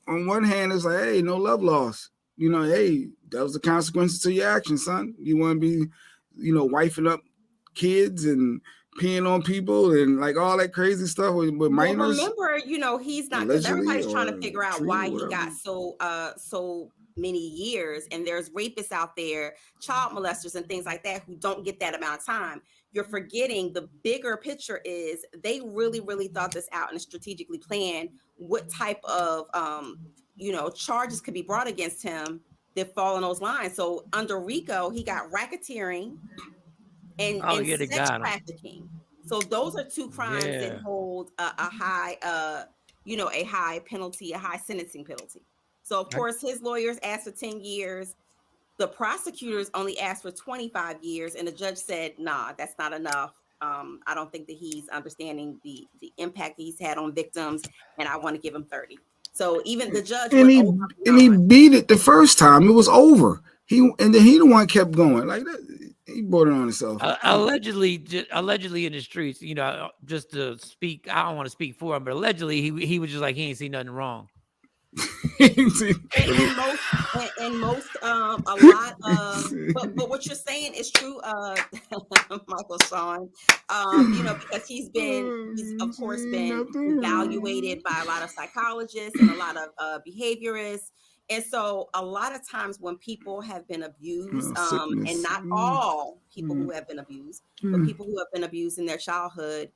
on one hand, it's like, hey, no love lost. You know, hey, that was the consequences to your actions, son. You want to be, you know, wifing up kids and peeing on people and like all that crazy stuff with minors. Remember, you know, he's not, because everybody's trying to figure out why he got so many years. And there's rapists out there, child molesters and things like that who don't get that amount of time. You're forgetting the bigger picture is they really, really thought this out and strategically planned what type of, charges could be brought against him that fall in those lines. So under RICO, he got racketeering and sex trafficking. So those are two crimes that hold a high penalty, a high sentencing penalty. So of course, his lawyers asked for 10 years. The prosecutors only asked for 25 years, and the judge said, nah, that's not enough. I don't think that he's understanding the impact he's had on victims, and I want to give him 30. So even the judge he beat it the first time. It was over. He the one kept going like that. He brought it on himself. Allegedly in the streets, just to speak, I don't want to speak for him, but allegedly he was just like, he ain't seen nothing wrong. And most a lot of but what you're saying is true, Michael Shawn, because he's of course been evaluated by a lot of psychologists and a lot of behaviorists. And so a lot of times when people have been abused, and not all people who have been abused, but people who have been abused in their childhood,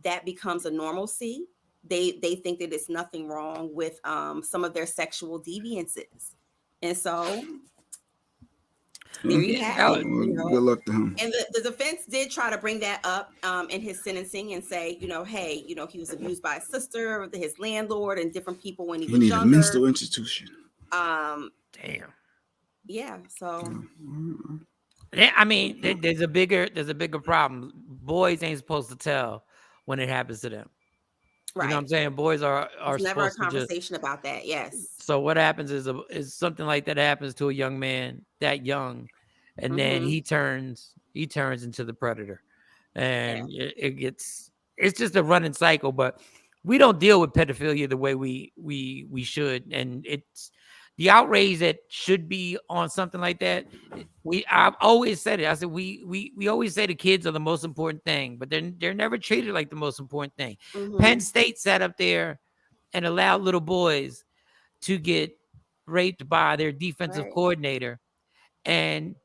that becomes a normalcy. They think that it's nothing wrong with some of their sexual deviances. And so there you have it. Good luck to him. And the defense did try to bring that up in his sentencing and say, hey, he was abused by his sister, his landlord, and different people when he was younger. A mental institution. Damn. Yeah. So. I mean, there's a bigger problem. Boys ain't supposed to tell when it happens to them. Right. You know what I'm saying? Boys are There's never a supposed to conversation about that. Yes. So what happens is something like that happens to a young man that young, and then he turns into the predator, and it's just a running cycle. But we don't deal with pedophilia the way we should, and it's the outrage that should be on something like that. I've always said it. I said we always say the kids are the most important thing, but they're never treated like the most important thing. Penn State sat up there and allowed little boys to get raped by their defensive coordinator, and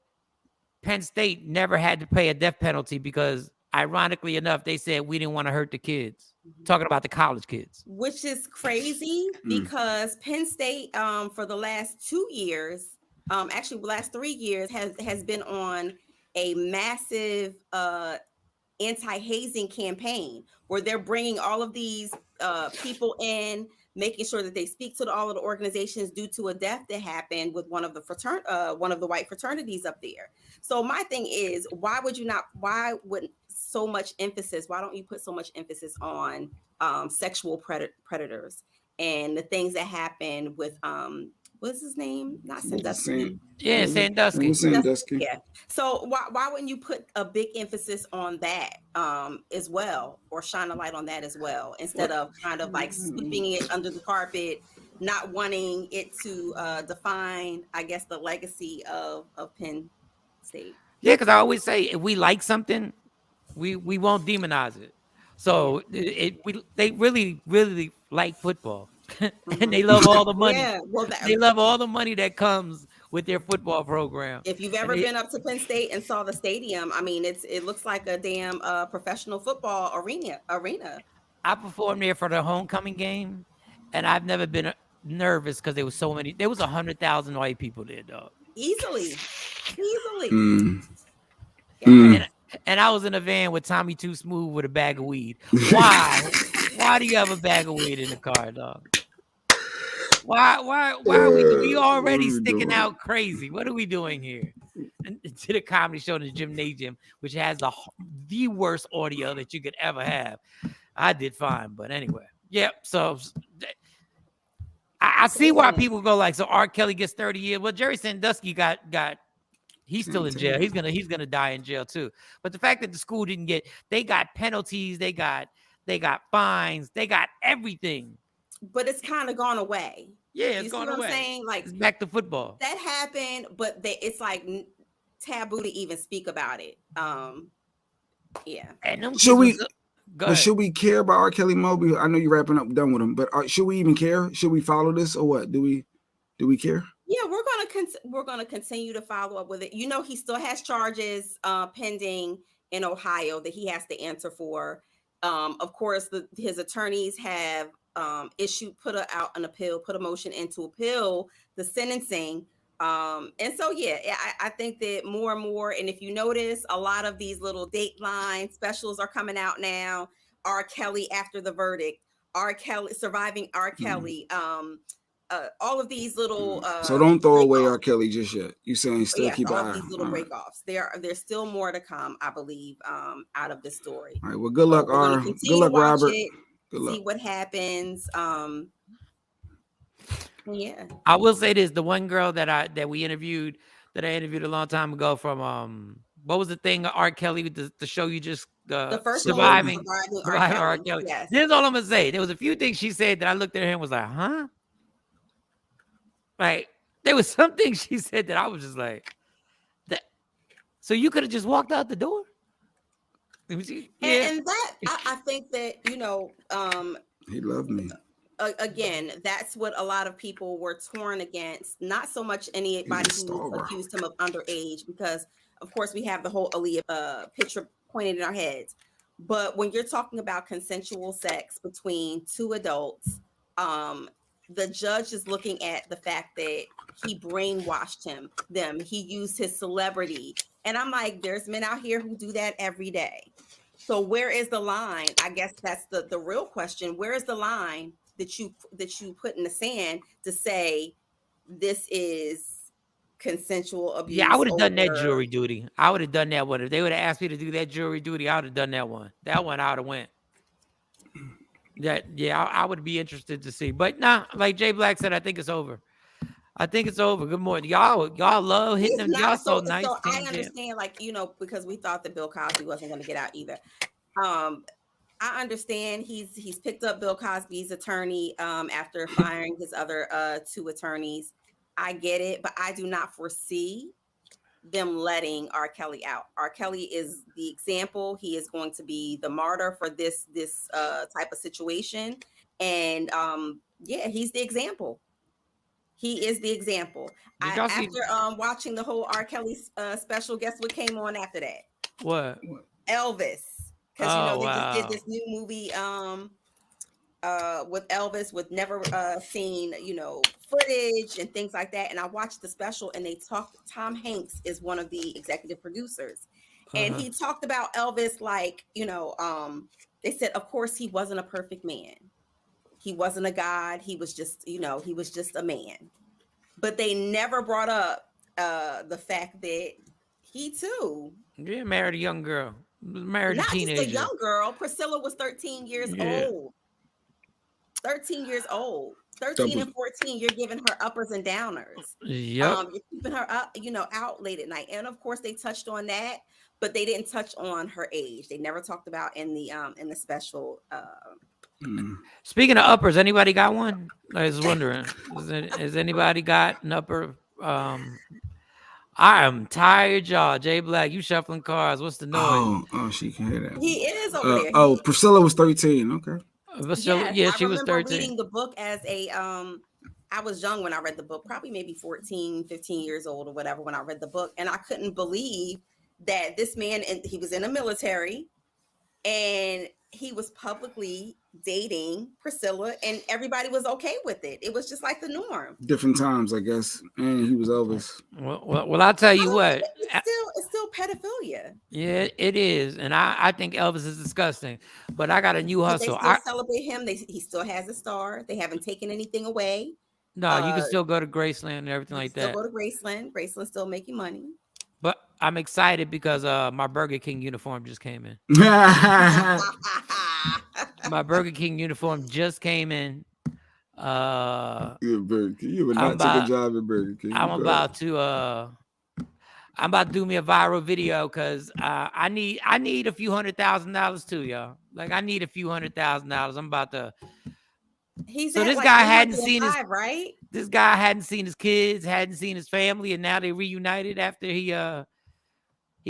Penn State never had to pay a death penalty because, ironically enough, they said we didn't want to hurt the kids. Talking about the college kids, which is crazy because Penn State, for the last 2 years, actually the last 3 years, has been on a massive anti-hazing campaign where they're bringing all of these people in, making sure that they speak to all of the organizations due to a death that happened with one of the white fraternities up there. So my thing is, why would so much emphasis? Why don't you put so much emphasis on sexual predators and the things that happen with what's his name? Not Sandusky. Yeah, Sandusky. Yeah. So why wouldn't you put a big emphasis on that as well, or shine a light on that as well, instead of kind of like sweeping it under the carpet, not wanting it to define, I guess, the legacy of Penn State? Yeah, because I always say if we like something, we won't demonize it. So they really like football. And they love all the money. Yeah, well, they love all the money that comes with their football program. If you've ever been up to Penn State and saw the stadium, I mean, it looks like a damn professional football arena. I performed there for the homecoming game, and I've never been nervous because there was so many. There was 100,000 white people there, dog. Easily. And I was in a van with Tommy Too Smooth with a bag of weed. Why? Why do you have a bag of weed in the car, dog? Why are we already sticking out crazy? What are we doing here? And did a comedy show in the gymnasium, which has the worst audio that you could ever have. I did fine, but anyway. Yep. So I see why people go like, so R. Kelly gets 30 years. Well, Jerry Sandusky got he's still in jail. He's gonna die in jail too. But the fact that the school didn't they got penalties, they got fines, they got everything. But it's kind of gone away. Yeah, it's gone away. I'm saying, like, it's back to football. That happened, but it's like taboo to even speak about it. Yeah. And should we care about R. Kelly Moby? I know you're wrapping up done with him, but should we even care? Should we follow this or what? Do we care? Yeah, we're gonna continue to follow up with it. He still has charges pending in Ohio that he has to answer for. Of course, his attorneys have put a motion in to appeal the sentencing. And so, I think that more and more, and if you notice, a lot of these little Dateline specials are coming out now. R. Kelly after the verdict, R. Kelly, surviving R. Kelly, all of these little. So don't throw away R. Kelly just yet. You saying still keep an eye. All these little breakoffs. There's still more to come, I believe, out of this story. All right. Well, good luck, R. Good luck, Robert. Good luck. See what happens. Yeah. I will say this: the one girl that I interviewed a long time ago from what was the thing? R. Kelly, the show you just The first one was surviving Surviving R. R. Kelly. Kelly. Yes. This is all I'm gonna say. There was a few things she said that I looked at her and was like, huh? Like there was some things she said that I was just like, that. So you could have just walked out the door. And that I think that he loved me. Again, that's what a lot of people were torn against. Not so much anybody who accused him of underage, because of course we have the whole Aaliyah picture pointed in our heads. But when you're talking about consensual sex between two adults, the judge is looking at the fact that he brainwashed them. He used his celebrity. And I'm like, there's men out here who do that every day. So where is the line? I guess that's the real question. Where is the line that you put in the sand to say this is consensual abuse? Yeah, I would have done that jury duty. I would have done that one. If they would have asked me to do that jury duty, I would have done that one. That one I would have went. I would be interested to see. But nah, like Jay Black said, I think it's over. I think it's over. Good morning. Y'all love hitting them. Y'all so nice. So I understand, because we thought that Bill Cosby wasn't going to get out either. I understand he's picked up Bill Cosby's attorney after firing his other two attorneys. I get it, but I do not foresee them letting R. Kelly out. R. Kelly is the example. He is going to be the martyr for this type of situation. And he's the example. He is the example. After watching the whole R. Kelly special, guess what came on after that? What? Elvis. Because they just did this new movie with Elvis with never seen footage and things like that. And I watched the special, and they talked. Tom Hanks is one of the executive producers, and he talked about Elvis like they said, of course, he wasn't a perfect man. He wasn't a god. He was just he was just a man. But they never brought up the fact that he too married a young girl. Married Not a teenager. Just a young girl. Priscilla was 13 years old. 13 years old. 13 and 14, you're giving her uppers and downers. Yep. You're keeping her up, out late at night. And of course they touched on that, but they didn't touch on her age. They never talked about in the special. Speaking of uppers, anybody got one? I was wondering. Has anybody got an upper? I am tired, y'all. Jay Black, you shuffling cards. What's the noise? Oh, she can hear that. He is over there. Priscilla was 13. Okay. Priscilla, she was 13. Reading the book as I was young when I read the book, probably maybe 14, 15 years old or whatever when I read the book. And I couldn't believe that this man, and he was in the military, and he was publicly dating Priscilla, and everybody was okay with it. It was just like the norm. Different times, I guess. And he was Elvis. Well, I'll tell you what. It's still pedophilia. Yeah, it is, and I think Elvis is disgusting. But I got a new hustle. They still celebrate him. He still has a star. They haven't taken anything away. No, you can still go to Graceland and everything like that. Still go to Graceland. Graceland's still making money. But I'm excited because my Burger King uniform just came in. My Burger King uniform just came in. You would not take a job at Burger King. I'm about to do me a viral video because I need a few $100,000 too, y'all. Like I need a few $100,000. I'm about to. This guy hadn't seen his right. This guy hadn't seen his kids, hadn't seen his family, and now they reunited after he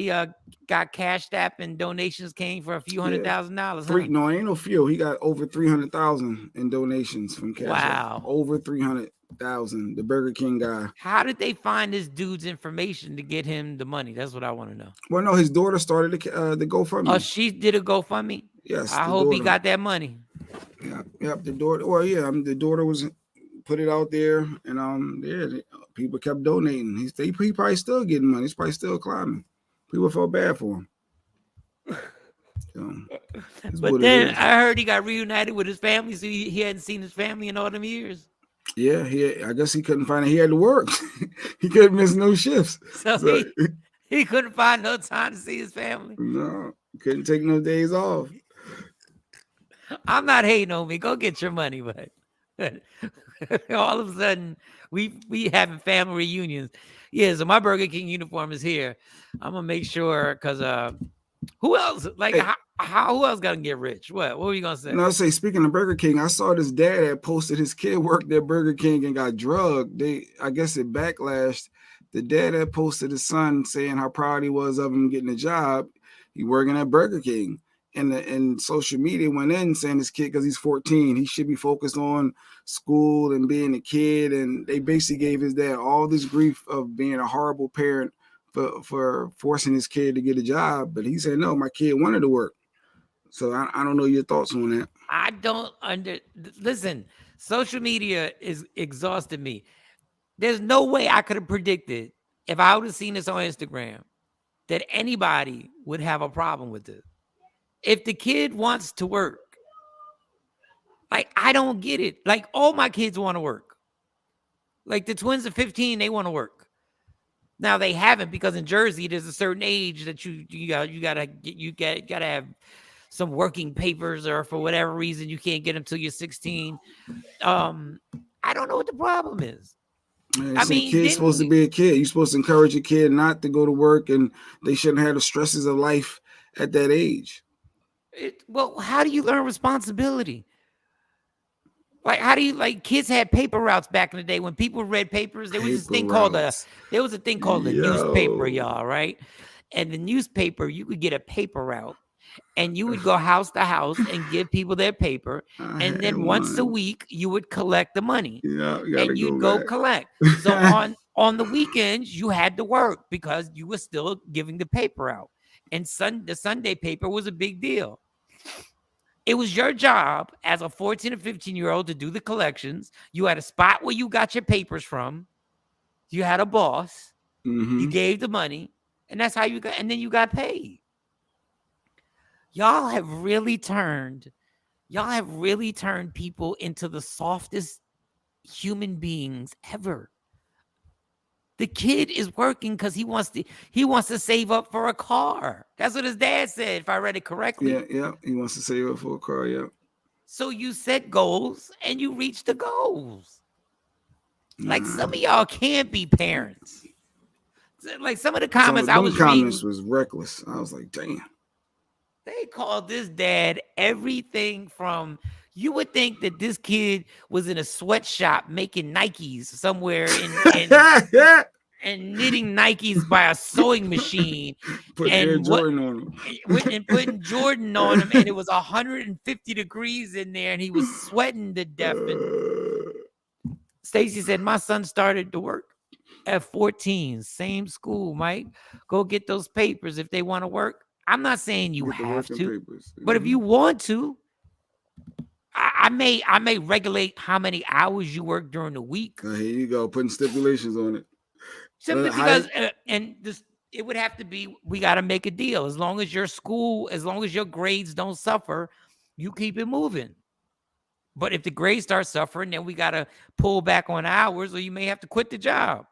got cashed app and donations came for a few $100,000. No, ain't no few. He got over 300,000 in donations from Cash App. Over 300,000. The Burger King guy. How did they find this dude's information to get him the money? That's what I want to know. Well, no, his daughter started the GoFundMe. Oh, she did a GoFundMe. Yes. I hope he got that money. Yep. The daughter. Well, yeah. The daughter was put it out there, and people kept donating. He probably still getting money. He's probably still climbing. People felt bad for him. But then I heard he got reunited with his family, so he hadn't seen his family in all them years. Yeah, I guess he couldn't find it. He had to work. He couldn't miss no shifts. So he couldn't find no time to see his family. No, couldn't take no days off. I'm not hating on me. Go get your money, but all of a sudden we having family reunions. Yeah, so my Burger King uniform is here. I'm gonna make sure because who else? Like Hey. how who else gonna get rich? What were you gonna say? No, I say speaking of Burger King, I saw this dad that posted his kid worked at Burger King and got drugged. I guess it backlashed. The dad that posted his son saying how proud he was of him getting a job. He working at Burger King. And social media went in saying this kid, because he's 14, he should be focused on school and being a kid. And they basically gave his dad all this grief of being a horrible parent for forcing his kid to get a job. But he said, no, my kid wanted to work. So I don't know your thoughts on that. I don't listen. Social media is exhausted me. There's no way I could have predicted, if I would have seen this on Instagram, that anybody would have a problem with this. If the kid wants to work, like, I don't get it. Like, all my kids want to work. Like, the twins are 15, they want to work. Now they haven't, because in Jersey there's a certain age that you gotta have some working papers, or for whatever reason you can't get them till you're 16. I don't know what the problem is. I mean, kid's supposed to be a kid. You're supposed to encourage a kid not to go to work, and they shouldn't have the stresses of life at that age. Well, how do you learn responsibility? Like, how do you, like, kids had paper routes back in the day when people read papers. There was this thing called a newspaper, y'all, right? And the newspaper, you could get a paper route, and you would go house to house and give people their paper, and then once a week you would collect the money. Yeah, and you'd go collect. So on the weekends you had to work because you were still giving the paper out. And the Sunday paper was a big deal. It was your job as a 14 or 15-year-old to do the collections. You had a spot where you got your papers from. You had a boss. Mm-hmm. You gave the money, and that's how you got. And then you got paid. Y'all have really turned people into the softest human beings ever. The kid is working because he wants to save up for a car. That's what his dad said, if I read it correctly. Yeah. He wants to save up for a car, yeah. So you set goals and you reach the goals. Like, some of y'all can't be parents. Like, some of the comments comments was reckless. I was like, damn. They called this dad everything from, you would think that this kid was in a sweatshop making Nikes somewhere and knitting Nikes by a sewing machine. Putting Jordan on him. And putting Jordan on him, and it was 150 degrees in there, and he was sweating to death. And Stacy said, my son started to work at 14, same school, Mike. Go get those papers if they want to work. I'm not saying you have to, but if you want to, I may regulate how many hours you work during the week. Here you go, putting stipulations on it. Simply because, it would have to be, we got to make a deal. As long as your grades don't suffer, you keep it moving. But if the grades start suffering, then we got to pull back on hours, or you may have to quit the job.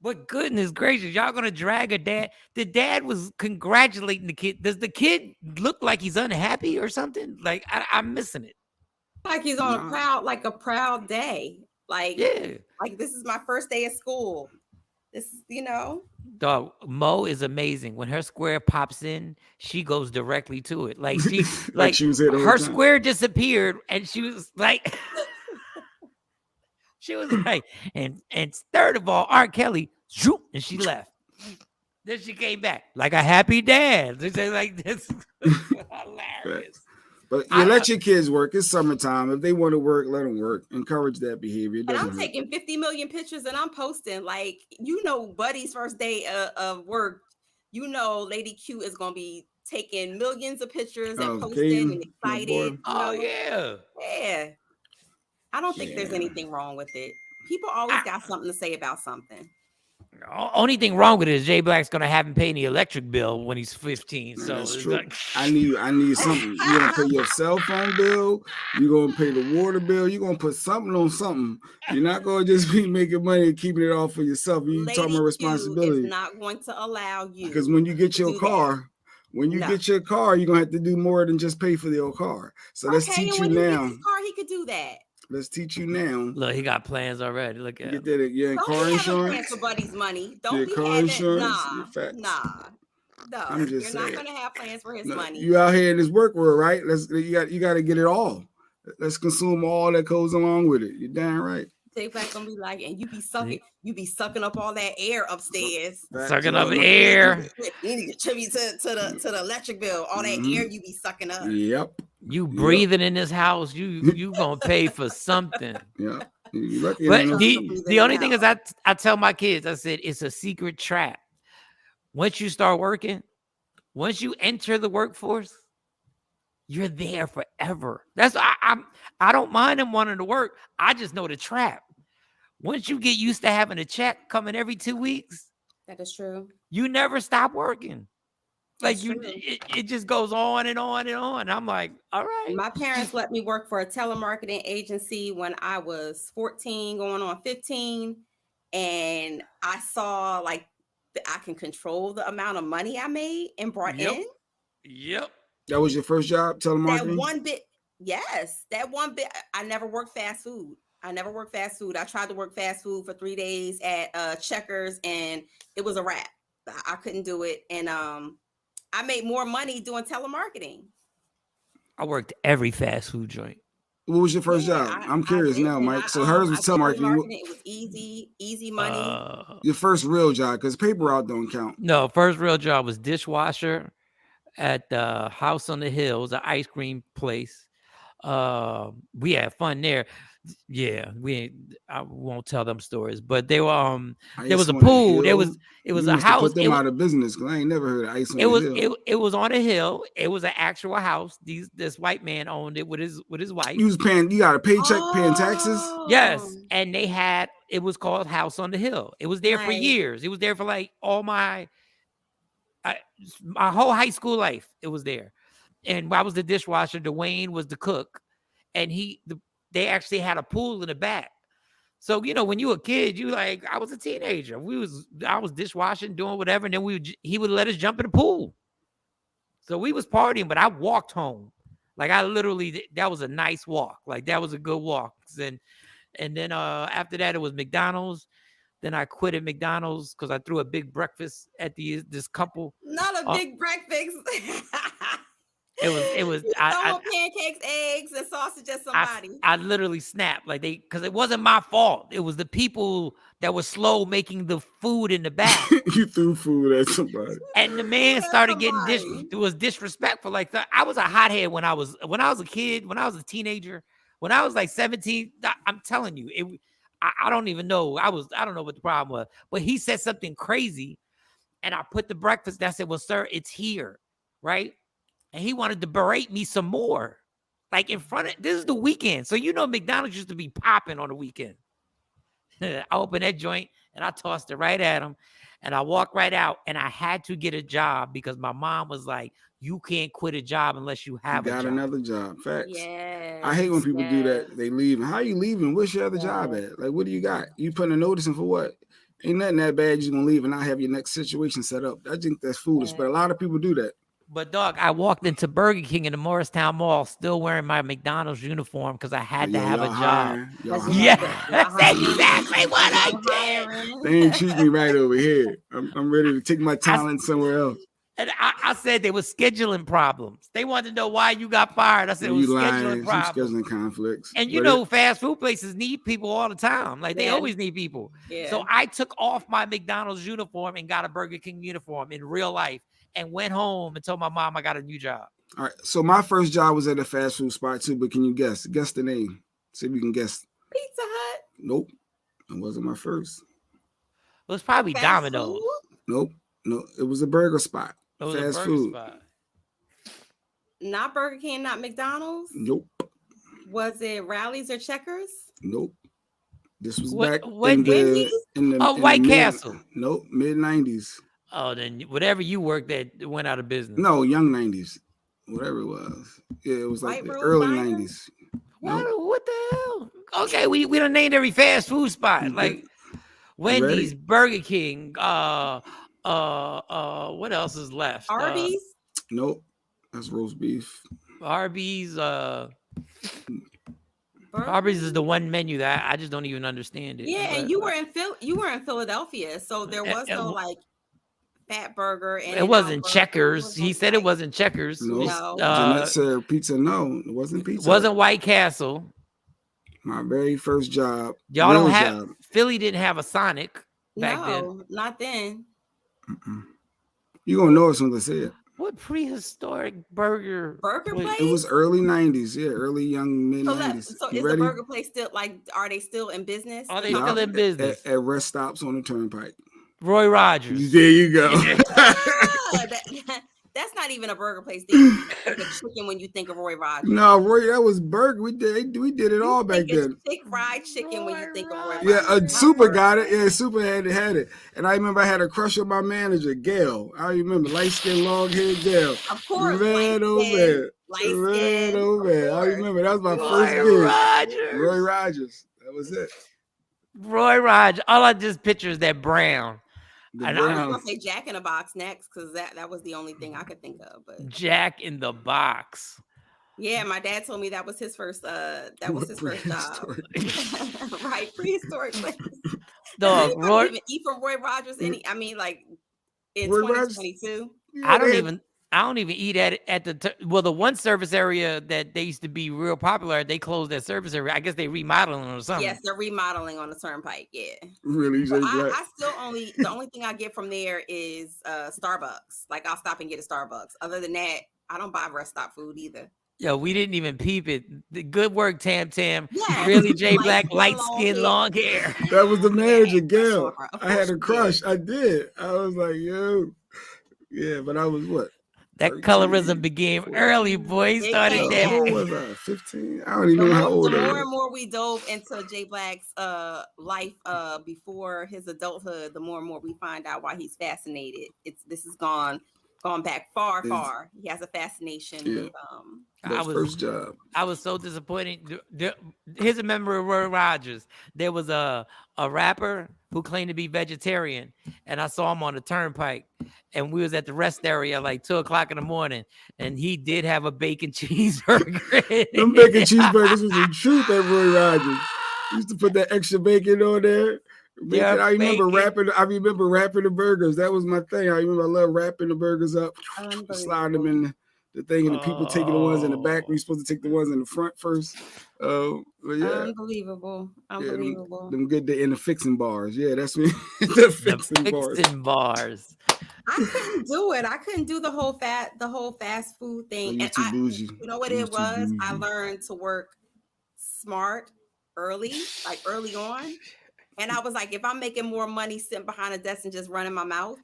But goodness gracious, y'all gonna drag a dad. The dad was congratulating the kid. Does the kid look like he's unhappy or something? Like, I'm missing it. Like he's on a proud day. Like, yeah. Like, this is my first day of school. This, Dog, Mo is amazing. When her square pops in, she goes directly to it. Like, she like her square disappeared, and she was like. She was like, and third of all, R. Kelly, shoot, and she left. Then she came back like a happy dad. They like, this is hilarious. But you let your kids work. It's summertime. If they want to work, let them work. Encourage that behavior. And I'm taking 50 million pictures and I'm posting. Like, Buddy's first day of work. Lady Q is going to be taking millions of pictures and posting and excited. Oh, yeah. Yeah. I don't think there's anything wrong with it. People always got something to say about something. Only thing wrong with it is Jay Black's gonna have him paying the electric bill when he's 15. So that's true. Like, I need something. You're gonna pay your cell phone bill. You're gonna pay the water bill. You're gonna put something on something. You're not gonna just be making money and keeping it all for yourself. You talking about responsibility. Is not going to allow you, because when you get your car. Get your car, you're gonna have to do more than just pay for your car. So let's teach you now. Car, he could do that. Let's teach you now. Look, he got plans already. Look at Get that. Your Don't car be having insurance. plans for Buddy's money. Don't Your be car having insurance. Your nah. facts. No, I'm just you're saying. not gonna have plans for his No, money. you out here in this work world, right? You got to get it all. Let's consume all that goes along with it. You're damn right. Take back gonna be like, and you be sucking up all that air upstairs. Sucking up air. You need to contribute to the electric bill. All that air you be sucking up. Yep. You breathing in this house, you gonna pay for something. Yeah. But the only thing is, I tell my kids, I said it's a secret trap. Once you start working, once you enter the workforce, you're there forever. That's I don't mind them wanting to work. I just know the trap. Once you get used to having a check coming every 2 weeks, that is true. You never stop working. Like it just goes on and on and on. I'm like, all right. My parents let me work for a telemarketing agency when I was 14, going on 15, and I saw like I can control the amount of money I made and brought in. Yep. That was your first job, telemarketing? That one bit, yes. That one bit, I never worked fast food. I tried to work fast food for 3 days at Checkers, and it was a wrap. I couldn't do it. And I made more money doing telemarketing. I worked every fast food joint. What was your first job? I'm curious now, Mike. So hers was telemarketing. It was easy money. Your first real job, because paper route don't count. No, first real job was dishwasher at the House on the Hill. It was an ice cream place. We had fun there. Yeah, I won't tell them stories, but they were there was a pool. It was a house. Put them out of business because I ain't never heard of ice on the hill. It was on a hill. It was an actual house. This white man owned it with his wife. You was paying. You got a paycheck, paying taxes. Yes, and it was called House on the Hill. It was there for years. It was there for like all my whole high school life. It was there, and I was the dishwasher. Dwayne was the cook, and they actually had a pool in the back. So, when you were a kid, I was a teenager. I was dishwashing, doing whatever. And then he would let us jump in the pool. So we was partying, but I walked home. Like that was a nice walk. Like that was a good walk. And then after that, it was McDonald's. Then I quit at McDonald's because I threw a big breakfast at this couple. Not a big breakfast. It was pancakes, eggs, and sausage at somebody. I literally snapped because it wasn't my fault. It was the people that were slow making the food in the back. You threw food at somebody, and the man started getting disrespectful. Like I was a hothead when I was a kid, when I was a teenager, when I was like 17. I'm telling you, I don't even know. I don't know what the problem was, but he said something crazy, and I put the breakfast. And I said, "Well, sir, it's here, right?" And he wanted to berate me some more. Like in front of, this is the weekend. So McDonald's used to be popping on the weekend. I opened that joint and I tossed it right at him. And I walked right out, and I had to get a job because my mom was like, you can't quit a job unless you have a job. Got another job. Facts. Yes, I hate when people do that. They leave. How you leaving? What's your other job at? Like, what do you got? You putting a notice in for what? Ain't nothing that bad. You're just going to leave and not have your next situation set up. I think that's foolish, but a lot of people do that. But dog, I walked into Burger King in the Morristown Mall still wearing my McDonald's uniform because I had to have a job. Yeah, that's exactly what I did. They ain't treat me right over here. I'm ready to take my talent somewhere else. And I said there was scheduling problems. They wanted to know why you got fired. I said it was scheduling problems. Scheduling conflicts. And fast food places need people all the time. Like they always need people. Yeah. So I took off my McDonald's uniform and got a Burger King uniform in real life. And went home and told my mom I got a new job. All right. So my first job was at a fast food spot too, but can you guess? Guess the name. See if you can guess. Pizza Hut. Nope. It wasn't my first. It was probably fast Domino's. Food? Nope. No, it was a burger spot. It was fast a burger food spot. Not Burger King, not McDonald's? Nope. Was it Rallies or Checkers? Nope. This was back in the White Castle. Nope, mid-90s. Oh, then whatever you worked at went out of business. No, young 90s. Whatever it was. Yeah, it was like the early 90s. What the hell? Okay, we done named every fast food spot. Like Wendy's, Burger King, what else is left? Arby's? Nope. That's roast beef. Arby's, Arby's is the one menu that I just don't even understand it. Yeah, and you were in Philadelphia, so there was no like Fat Burger. It wasn't Checkers. He said it wasn't Checkers. No. Jeanette said pizza. No, it wasn't pizza. Wasn't White Castle. My very first job. Y'all don't have Philly didn't have a Sonic back then. No, not then. You gonna know as soon as I say it. What prehistoric burger place? It was early 90s. Yeah, early young mid 90s. So is the burger place still are they still in business? Are they still in business? At rest stops on the turnpike. Roy Rogers. There you go. That's not even a burger place. They think of chicken when you think of Roy Rogers. No, Roy, that was burger. We did it all back then. Fried chicken when you think of Roy Rogers. Yeah, Super got it. Yeah, Super had it. And I remember I had a crush on my manager, Gail. I remember light-skinned, long-haired Gail. Of course. Man, oh man. Man, oh man. I remember that was my first gig. Roy Rogers. That was it. Roy Rogers. All I just picture is that brown. I was gonna say Jack in the Box next because that was the only thing I could think of. But Jack in the Box. Yeah, my dad told me that was his first job. Right, prehistoric place. Dog, Roy even eat from Roy Rogers. In 2022. I don't even eat at the one service area that they used to be real popular. They closed that service area. I guess they remodeling or something. Yes, they're remodeling on the turnpike. Yeah. Really? I still the only thing I get from there is Starbucks. Like I'll stop and get a Starbucks. Other than that, I don't buy rest stop food either. Yo, we didn't even peep it. Good work, Tam. Yeah. Really, J Black, light skin, long hair. That was the manager, Gail. I had a crush. I did. I was like, yo. Yeah, but I was what? That colorism began early, boy. He started there. How old was I? 15? I don't even know how old I was. The more and more we dove into J Black's life before his adulthood, the more and more we find out why he's fascinated. This has gone back far. He has a fascination with first job. I was so disappointed. Here's a memory of Roy Rogers. There was a rapper who claimed to be vegetarian, and I saw him on the turnpike, and we was at the rest area like 2:00 in the morning, and he did have a bacon cheeseburger. Them bacon cheeseburgers was the truth at Roy Rogers. He used to put that extra bacon on there. I remember wrapping the burgers. That was my thing. I love wrapping the burgers up, sliding them in the thing, and the people taking the ones in the back. We're supposed to take the ones in the front first. But yeah. Unbelievable. Yeah, them good in the fixing bars. Yeah, that's me. the fixing bars. I couldn't do it. I couldn't do the whole fast food thing. And too bougie. You know what it was? I learned to work smart early on. And I was like, if I'm making more money sitting behind a desk and just running my mouth.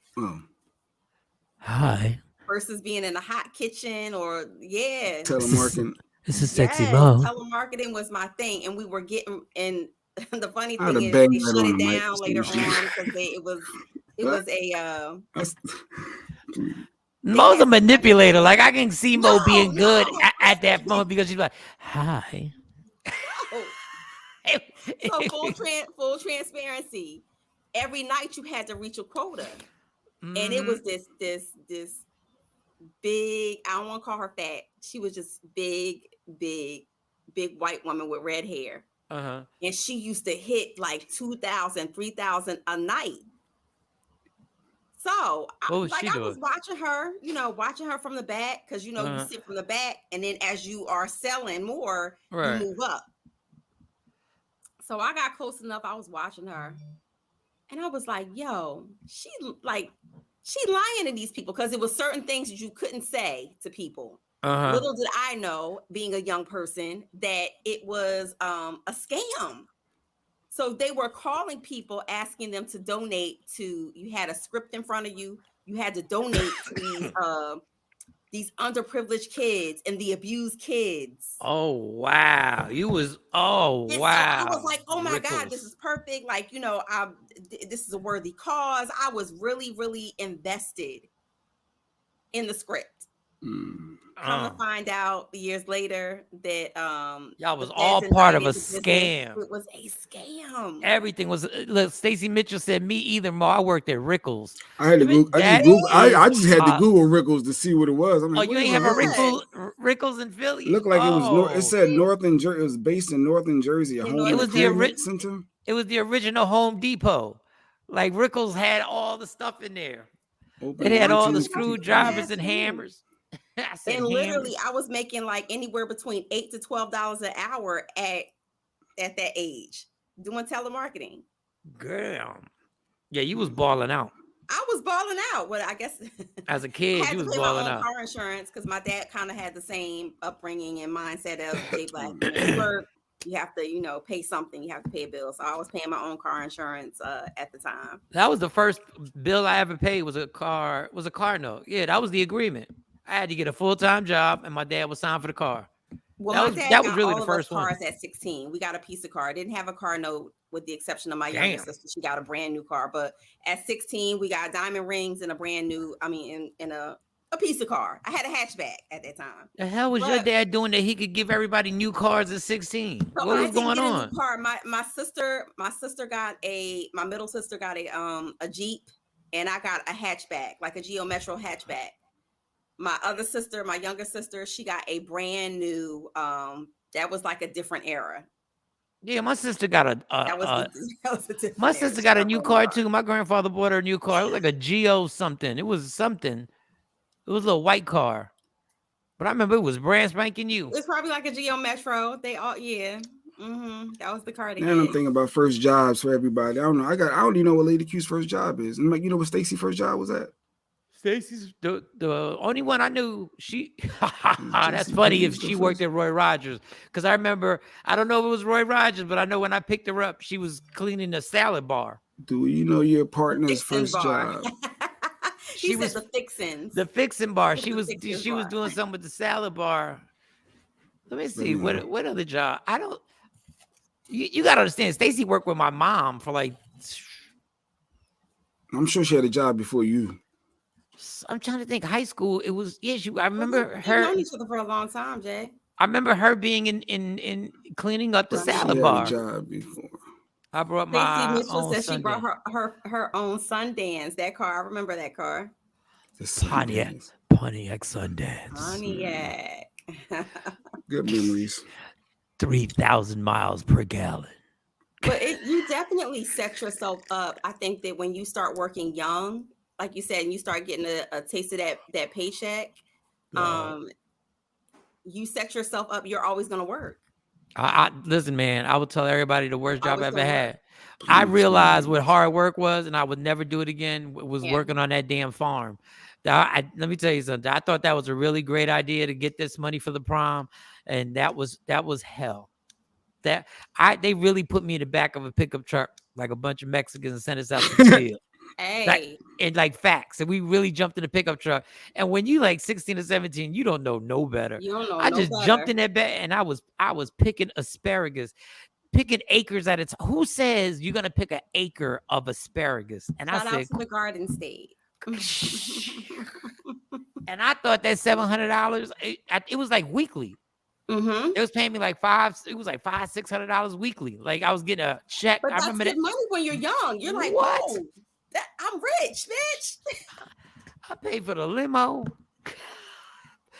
Hi. Versus being in a hot kitchen or telemarketing. This is sexy mom. Telemarketing was my thing, and we were getting. And the funny thing is, they shut it down later on because it was a. Mo's a manipulator. Like I can see Mo being good at that moment because she's like, "Hi." So full transparency. Every night you had to reach a quota, and it was this big. I don't want to call her fat. She was just big white woman with red hair. And she used to hit like 2,000, 3,000 a night. So I was watching her from the back because you sit from the back, and then as you are selling more, you move up. So I got close enough. I was watching her, and I was like, "Yo, she lying to these people," because it was certain things that you couldn't say to people. Little did I know, being a young person, that it was a scam. So they were calling people, asking them to donate to. You had a script in front of you. You had to donate to these underprivileged kids and the abused kids. Oh wow! Wow! So I was like, oh my God, this is perfect. Like, this is a worthy cause. I was really, really invested in the script. Come to find out years later that y'all was the all feds part of a indicted the business. scam. It was a scam. Everything was. Look, Stacey Mitchell said, "Me either." Mo, I worked at Rickles. I had to Google. I just had to Google Rickles to see what it was. I'm Oh, like, you what ain't is have a a Rickles? Rickles in Philly? It looked like it was North. It said Northern Jersey. It was based in Northern Jersey. A home entertainment center. It was the original Home Depot. Like Rickles had all the stuff in there. It had all the screwdrivers and hammers. I said, and literally, I was making like anywhere between $8 to $12 an hour at that age doing telemarketing. Girl, yeah, you was balling out. I was balling out. Well, I guess as a kid, you was balling out. Car insurance because my dad kind of had the same upbringing and mindset of J Black. When you work, you have to, pay something. You have to pay a bill. So I was paying my own car insurance at the time. That was the first bill I ever paid. Was a car note. Yeah, that was the agreement. I had to get a full-time job, and my dad was signed for the car. Well, that was really the first one. Cars at 16. We got a piece of car. I didn't have a car note with the exception of my younger sister. She got a brand new car. But at 16, we got diamond rings and a brand new, in a piece of car. I had a hatchback at that time. The hell was your dad doing that he could give everybody new cars at 16? So what was going on? A new car. My middle sister got a Jeep, and I got a hatchback, like a Geo Metro hatchback. My younger sister, she got a brand new, that was like a different era. Yeah, my sister got my sister got a new car too. My grandfather bought her a new car. It was like a Geo something. It was something. It was a little white car. But I remember it was brand spanking new. It's probably like a Geo Metro. They all, yeah. That was the car. Now I'm thinking about first jobs for everybody. I don't know. I don't even know what Lady Q's first job is. And you know what Stacey's first job was at? Stacey's the only one I knew. She that's funny if she worked at Roy Rogers, because I remember, I don't know if it was Roy Rogers, but I know when I picked her up, she was cleaning a salad bar. Do you know your partner's first job? She was the fixins. The fixin' bar. She was doing something with the salad bar. Let me see what other job. I don't. You gotta understand. Stacey worked with my mom for like. I'm sure she had a job before you. I'm trying to think. High school. It was I remember her. We've known each other for a long time, Jay. I remember her being in cleaning up the salad bar. She had a job before. I brought my Mitchell said she brought her own Sundance. That car, I remember that car. Pontiac Sundance. Pontiac. Good memories. 3,000 miles per gallon. But you definitely set yourself up. I think that when you start working young, like you said, and you start getting a taste of that paycheck, you set yourself up. You're always going to work. I listen, man. I would tell everybody the worst job I ever had. I realized what hard work was, and I would never do it again. Was working on that damn farm. Let me tell you something. I thought that was a really great idea to get this money for the prom, and that was hell. They really put me in the back of a pickup truck like a bunch of Mexicans and sent us out to the field. Hey, like facts, and we really jumped in the pickup truck. And when you like 16 or 17, you don't know no better. You don't know. I just jumped in that bed, and I was picking asparagus, picking acres at a time. Who says you're gonna pick an acre of asparagus? And shout I said, out to the Garden State. And I thought that $700, it was like weekly. Mm-hmm. It was paying me like $500-$600 weekly. Like I was getting a check. But I remember that money when you're young. You're like, what? Whoa, I'm rich, bitch. I paid for the limo.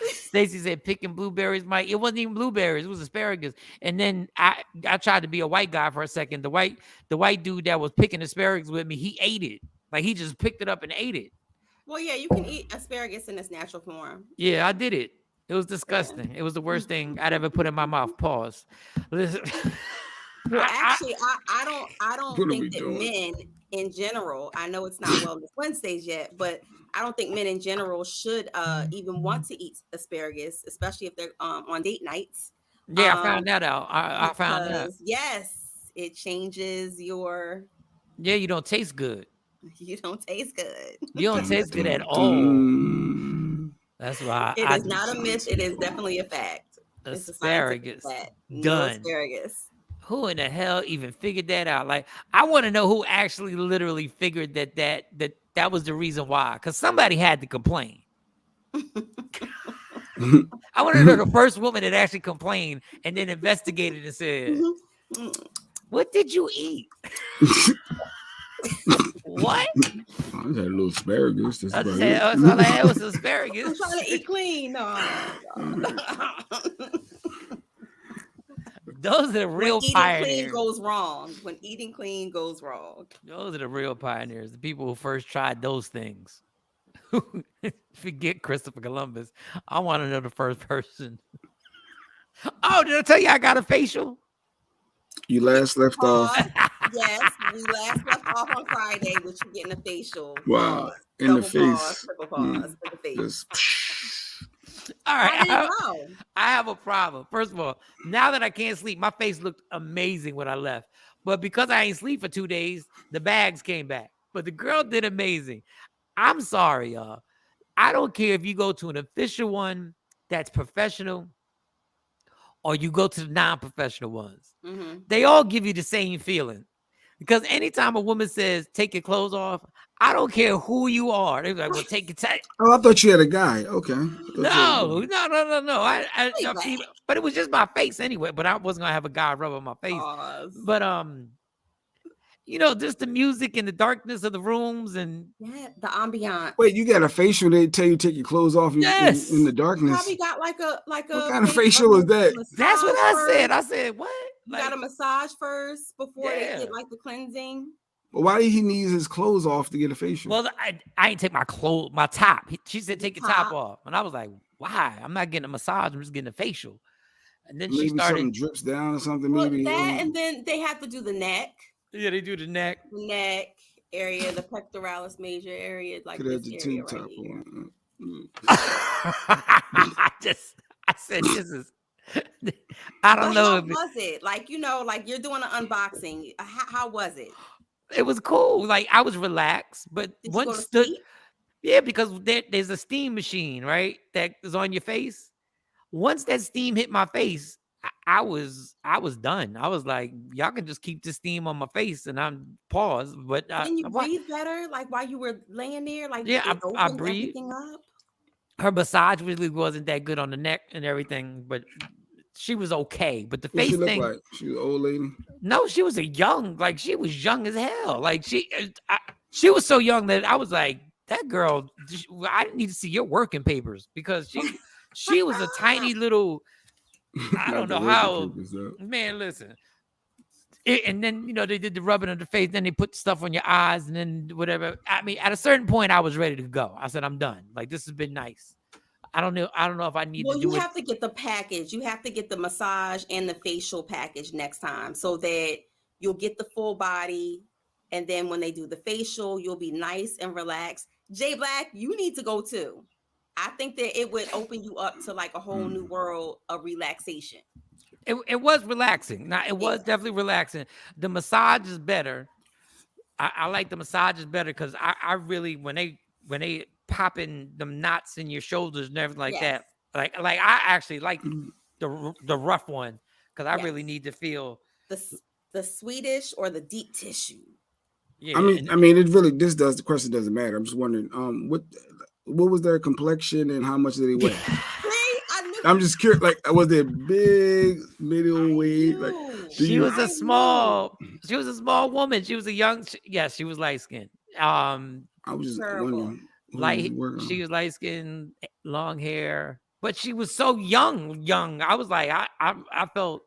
Stacey said picking blueberries, Mike. It wasn't even blueberries, it was asparagus. And then I tried to be a white guy for a second. The white dude that was picking asparagus with me, he ate it. Like he just picked it up and ate it. Well, yeah, you can eat asparagus in its natural form. Yeah, I did it. It was disgusting. It was the worst thing I'd ever put in my mouth. Pause. Listen. Well, actually, I don't think that men in general, I know it's not Wellness Wednesdays yet, but I don't think men in general should even want to eat asparagus, especially if they're on date nights. Yeah, I found that out. I found that. Yes, it changes your. Yeah, you don't taste good. You don't taste good. You don't taste good at all. That's why it is not a myth. It is definitely a fact. Asparagus. No asparagus. Who in the hell even figured that out? Like, I want to know who actually literally figured that was the reason why. Because somebody had to complain. I want to know the first woman that actually complained and then investigated and said, "What did you eat?" What? I had a little asparagus. That's about it. That's all I had was asparagus. I'm trying to eat clean. No. Those are the real when pioneers. Eating clean goes wrong. When eating clean goes wrong. Those are the real pioneers. The people who first tried those things. Forget Christopher Columbus. I want to know the first person. Oh, did I tell you I got a facial? You last left off. Yes, we last left off on Friday with you getting a facial. Wow, in the face. Triple pause for the face. All right, I have a problem. First of all, now that I can't sleep, my face looked amazing when I left. But because I ain't sleep for 2 days, the bags came back. But the girl did amazing. I'm sorry, y'all. I don't care if you go to an official one that's professional or you go to the non-professional ones. Mm-hmm. They all give you the same feeling. Because anytime a woman says, take your clothes off, I don't care who you are. They're like, well, take your time. Oh, I thought you had a guy. Okay. No. But it was just my face anyway. But I wasn't going to have a guy rub on my face. But, just the music and the darkness of the rooms and the ambiance. Wait, you got a facial? They tell you take your clothes off in the darkness. You probably got like a what kind of facial is that? That's what I said. I said what? You got a massage first before they get like the cleansing. Well, why did he need his clothes off to get a facial? Well, I ain't take my top. She said take your top off, and I was like, why? I'm not getting a massage. I'm just getting a facial. And then maybe she started something drips down or something. Well, maybe and then they have to do the neck. Yeah, they do the neck. The neck area, the pectoralis major area, like this area right here. I said, this is. I don't know. How was it? Like, like you're doing an unboxing. How was it? It was cool. Like I was relaxed, but once because there's a steam machine, right? That is on your face. Once that steam hit my face, I was done. I was like, y'all can just keep the steam on my face, and I'm paused. But can you breathe better? Like while you were laying there, like I breathed. Up? Her massage really wasn't that good on the neck and everything, but she was okay. But the face thing, like? She was an old lady. No, she was she was young as hell. Like she was so young that I was like, that girl. I didn't need to see your working papers because she was a tiny little. I don't know how. Man, listen. And then they did the rubbing of the face. Then they put stuff on your eyes, and then whatever. I mean, at a certain point, I was ready to go. I said, I'm done. Like this has been nice. I don't know if I need to do it. Well, you have to get the package. You have to get the massage and the facial package next time, so that you'll get the full body. And then when they do the facial, you'll be nice and relaxed. Jay Black, you need to go too. I think that it would open you up to like a whole new world of relaxation. It was relaxing. Now, it was definitely relaxing. The massage is better. I like the massages better because I really, when they pop in them knots in your shoulders and everything like that, like I actually like the rough one because I really need to feel the Swedish or the deep tissue. Yeah, I mean, the question doesn't matter. I'm just wondering, what was their complexion and how much did they weigh? I'm just curious. Like, was there big, middle weight? Like, she was a small woman. She was a young. She was light skinned. I was just wondering. She was light skinned, long hair, but she was so young. I was like, I felt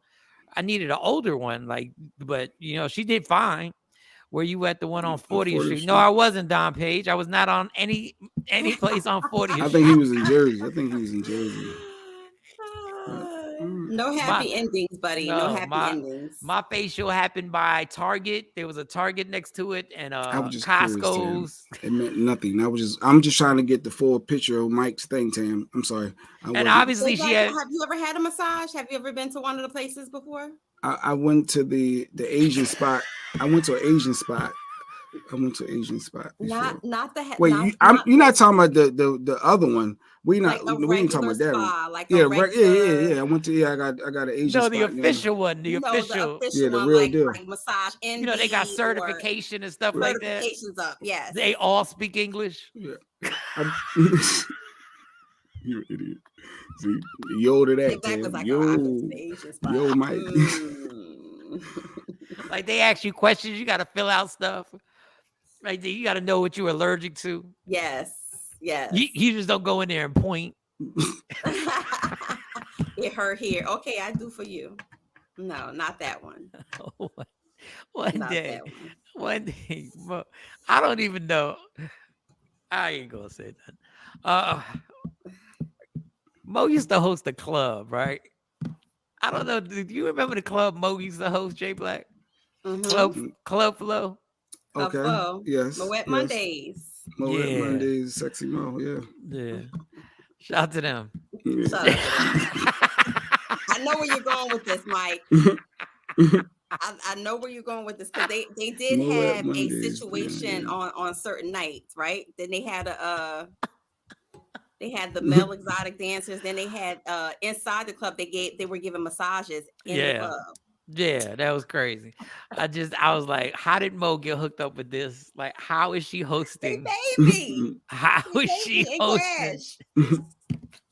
I needed an older one. Like, but she did fine. Were you at the one on 40th Street? No, I wasn't, Don Page. I was not on any place on 40th Street. I think he was in Jersey. No happy endings, buddy. No happy endings. My facial happened by Target. There was a Target next to it, and Costco's. It meant nothing. I'm just trying to get the full picture of Mike's thing, Tam. I'm sorry. And obviously, have you ever had a massage? Have you ever been to one of the places before? I went to the Asian spot. I went to an Asian spot. Before. Not the. Wait, you're not talking about the other one. We ain't talking about that one. Like yeah. I went to I got an Asian spot. The official one. The official. The real deal. Like massage. They got certification and stuff like that. Certifications up. Yes. They all speak English. Yeah. You're an idiot. See, yo to that, Black was Tam. like, Yo, oh, I go to the Asian spot. yo, Mike. Like they ask you questions, you got to fill out stuff. Like you got to know what you're allergic to. Yes. You just don't go in there and point. It hurt here. Okay, I do for you. No, not that one. One day, I don't even know. I ain't gonna say that. Mo used to host a club, right? I don't know. Do you remember the club Mo used to host, J Black? Club Flow. Okay. Yes. Moet Mondays. Moet Mondays, Sexy Mo. Yeah. Shout out to them. Yeah. Shout out to them. I know where you're going with this, Mike. I know where you're going with this because they did Moet have Mondays, a situation on certain nights, right? Then they had the male exotic dancers. Then they had inside the club they were giving massages in the club. Yeah, that was crazy. I was like, how did Mo get hooked up with this? Like, how is she hosting? They paid me. How is she hosting?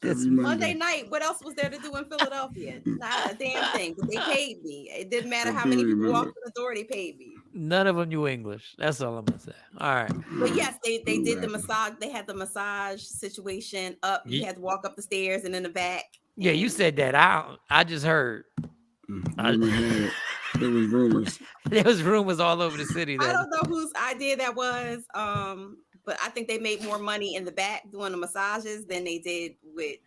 This Monday night, what else was there to do in Philadelphia? Not a damn thing. But they paid me. It didn't matter how many people walked through the door. They paid me. None of them knew English. That's all I'm gonna say. All right. But yes, they did the massage. They had the massage situation up. You had to walk up the stairs and in the back. Yeah, you said that. I just heard. There was rumors. There was rumors all over the city. I don't know whose idea that was. But I think they made more money in the back doing the massages than they did with,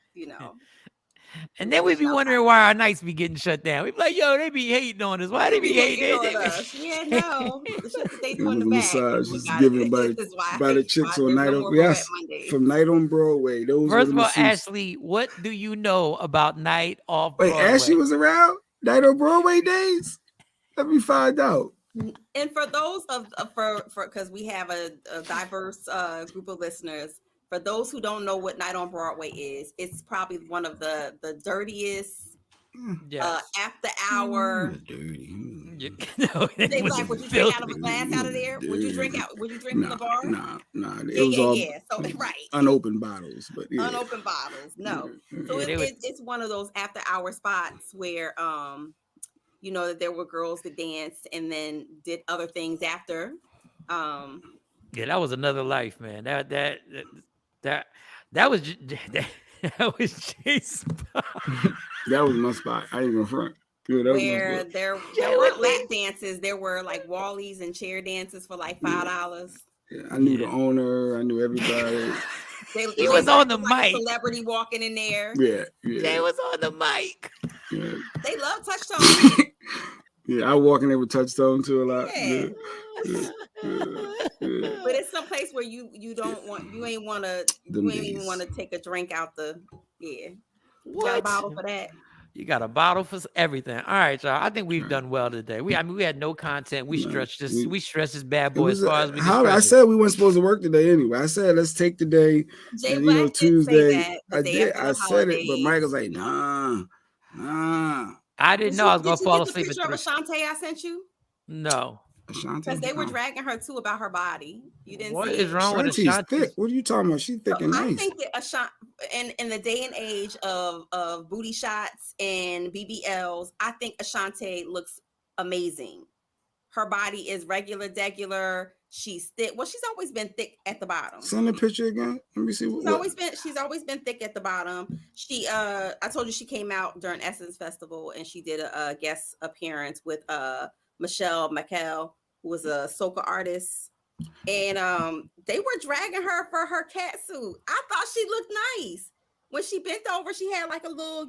And then we'd be wondering why our nights be getting shut down. We'd be like, yo, they be hating on us. Why they be hating on us? Yeah, no. The shit that they do in the back. Massage is given by the chicks on Night on from Night on Broadway. First of all, Ashley, what do you know about Night off Broadway? Wait, Ashley was around Night on Broadway days? Let me find out. And for those for because we have a diverse group of listeners, for those who don't know what Night on Broadway is, it's probably one of the dirtiest after hour. Dirty. They like, would you drink out of a glass out of there? Would you drink in the bar? Nah. It was all So right. Unopened bottles, but unopened bottles. No. So it's one of those after hour spots where that there were girls that danced and then did other things after. Yeah, that was another life, man. That was Jay's spot. That was my spot. I ain't gonna front. Yeah, where there weren't lap dances, there were like wallies and chair dances for like $5. Yeah, I knew the owner. I knew everybody. He was on the mic. Celebrity walking in there. Yeah. They was on the mic. Yeah. They love Touchstone. Yeah, I walk in there with Touchstone too a lot. Yeah. But it's some place where you ain't want to take a drink out the What? Got a bottle for that. You got a bottle for everything. All right, y'all. I think we've done well today. We had no content. We stretched this bad boy as far as we can. I said we weren't supposed to work today anyway. I said let's take the day. And, Tuesday. I did. I said it, but Michael's like, nah. I didn't know I was gonna fall asleep. Did you get the picture of Ashante I sent you? No. Because they were dragging her too about her body. You didn't. What see is wrong with Ashanti? Thick. What are you talking about? She's thick and nice. I think that Ashanti, in the day and age of booty shots and BBLs, I think Ashante looks amazing. Her body is regular. She's thick. Well, she's always been thick at the bottom. Send the picture again. Let me see. She's always been thick at the bottom. She I told you she came out during Essence Festival and she did a guest appearance with Michelle McKell, who was a soca artist, and they were dragging her for her cat suit. I thought she looked nice. When she bent over, she had like a little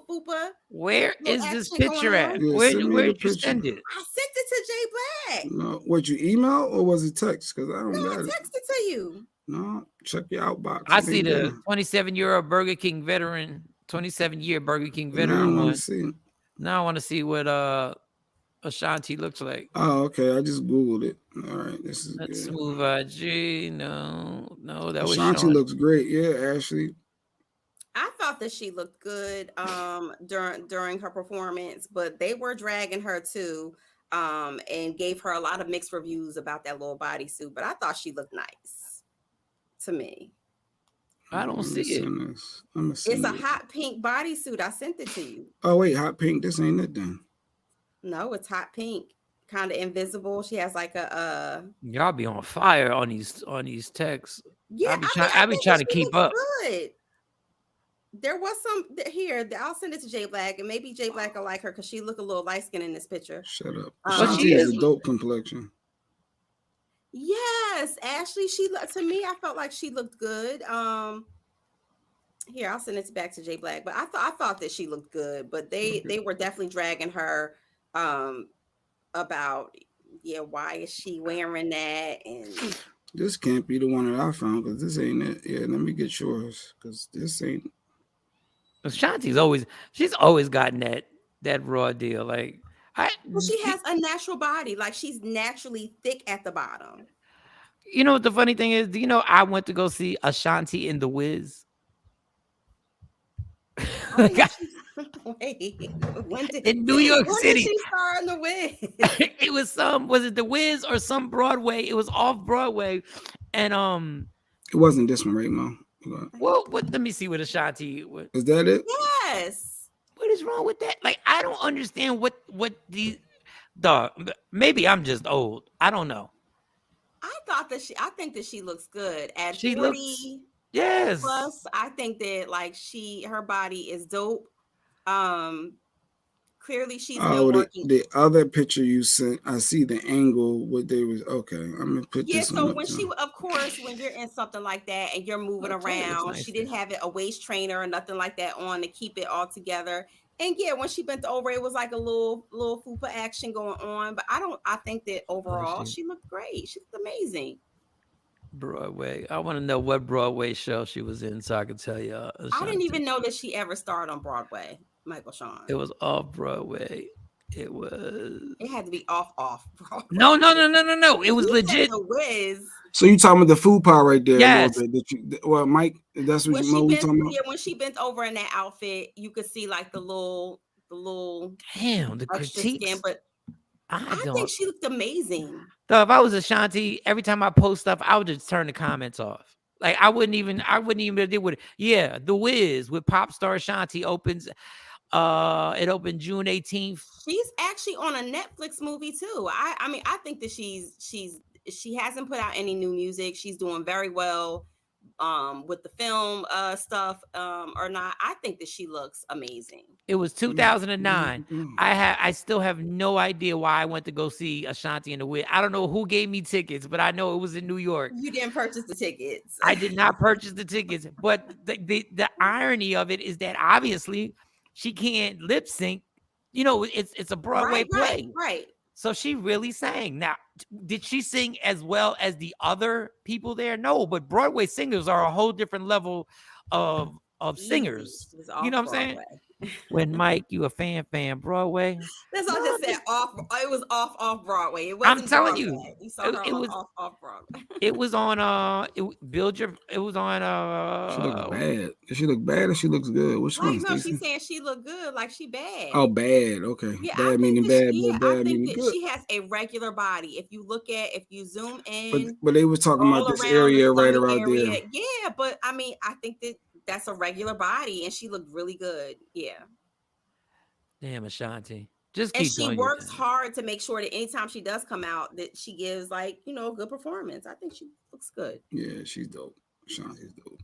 fupa. Where is this picture at? Where did you send it? I sent it to Jay Black. No, what, you email or was it text? Because I don't know. I texted to you. No, check your outbox. I see the 27-year-old Burger King veteran, 27-year Burger King veteran one. Now I want to see what Ashanti looks like. Oh, okay. I just Googled it. All right. This is That's Smooth IG. No, that was Ashanti looks great. Yeah, Ashley. I thought that she looked good during her performance, but they were dragging her too, and gave her a lot of mixed reviews about that little bodysuit. But I thought she looked nice to me. I don't see it. It's a hot pink bodysuit. I sent it to you. Oh wait, hot pink. This ain't it then. No, it's hot pink. Kind of invisible. She has like a Y'all be on fire on these texts. Yeah, I be trying to keep up. Good. There was some here. I'll send it to Jay Black, and maybe Jay Black will like her because she look a little light skinned in this picture. Shut up. But she is a dope complexion. Yes, Ashley. To me, I felt like she looked good. Here, I'll send it back to Jay Black. But I thought that she looked good. But they were definitely dragging her about why is she wearing that? And this can't be the one that I found because this ain't it. Yeah, let me get yours because this ain't. Shanti's she's always gotten that raw deal. Like she has a natural body. Like she's naturally thick at the bottom. You know what the funny thing is? Do you know I went to go see Ashanti in The Wiz? Wait, in New York City. When did she star in The Wiz? It was was it The Wiz or some Broadway? It was off Broadway, and it wasn't this one, right, Mo? Well, let me see what Ashanti. Is that it? Yes. What is wrong with that? Like, I don't understand what these. Dog, maybe I'm just old. I don't know. I think that she looks good at she 40. Looks, yes. Plus, I think that like her body is dope. Clearly she's been working. The other picture you sent, I see the angle. What they was okay. I'm gonna put this. So when of course, when you're in something like that and you're moving around, nice she didn't have a waist trainer or nothing like that on to keep it all together. And when she bent over, it was like a little fupa action going on. But I think that overall she looked great. She looked amazing. Broadway. I want to know what Broadway show she was in so I can tell you. I didn't even know that she ever starred on Broadway, Michael Shawn. It was off Broadway. It had to be off Broadway. No. It was legit. The Wiz. So you talking about the food part right there? Yes. Well, Mike, that's what you talking about. Yeah, when she bent over in that outfit, you could see like the little. Damn, the critiques. Skin, but I think she looked amazing. Though, if I was Ashanti, every time I post stuff, I would just turn the comments off. Like I wouldn't even deal with it. Yeah, The Wiz with pop star Ashanti opens. It opened June 18th. She's actually on a Netflix movie too. I mean, I think that she hasn't put out any new music. She's doing very well with the film stuff or not. I think that she looks amazing. It was 2009. I still have no idea why I went to go see Ashanti in The Wiz. I don't know who gave me tickets, but I know it was in New York. You didn't purchase the tickets. I did not purchase the tickets, but the irony of it is that obviously she can't lip sync. You know, it's a Broadway play. Right. So she really sang. Now, did she sing as well as the other people there? No, but Broadway singers are a whole different level of singers. You know what I'm saying? When Mike, you a fan Broadway? That's all I just said. It was off Broadway. It wasn't. I'm telling Broadway. You saw her off Broadway. It was on. It was on. She looked bad. Does she look bad or she looks good? Which one? No, she's saying she looked good. Like she bad. Oh, bad. Okay. Yeah, bad meaning bad. I think that she has a regular body. If you zoom in, but they was talking about this area right around there. Yeah, but I mean, I think that's a regular body, and she looked really good. Yeah. Damn, Ashanti. Just and keep she works hard to make sure that anytime she does come out, that she gives a good performance. I think she looks good. Yeah, she's dope. Ashanti's dope.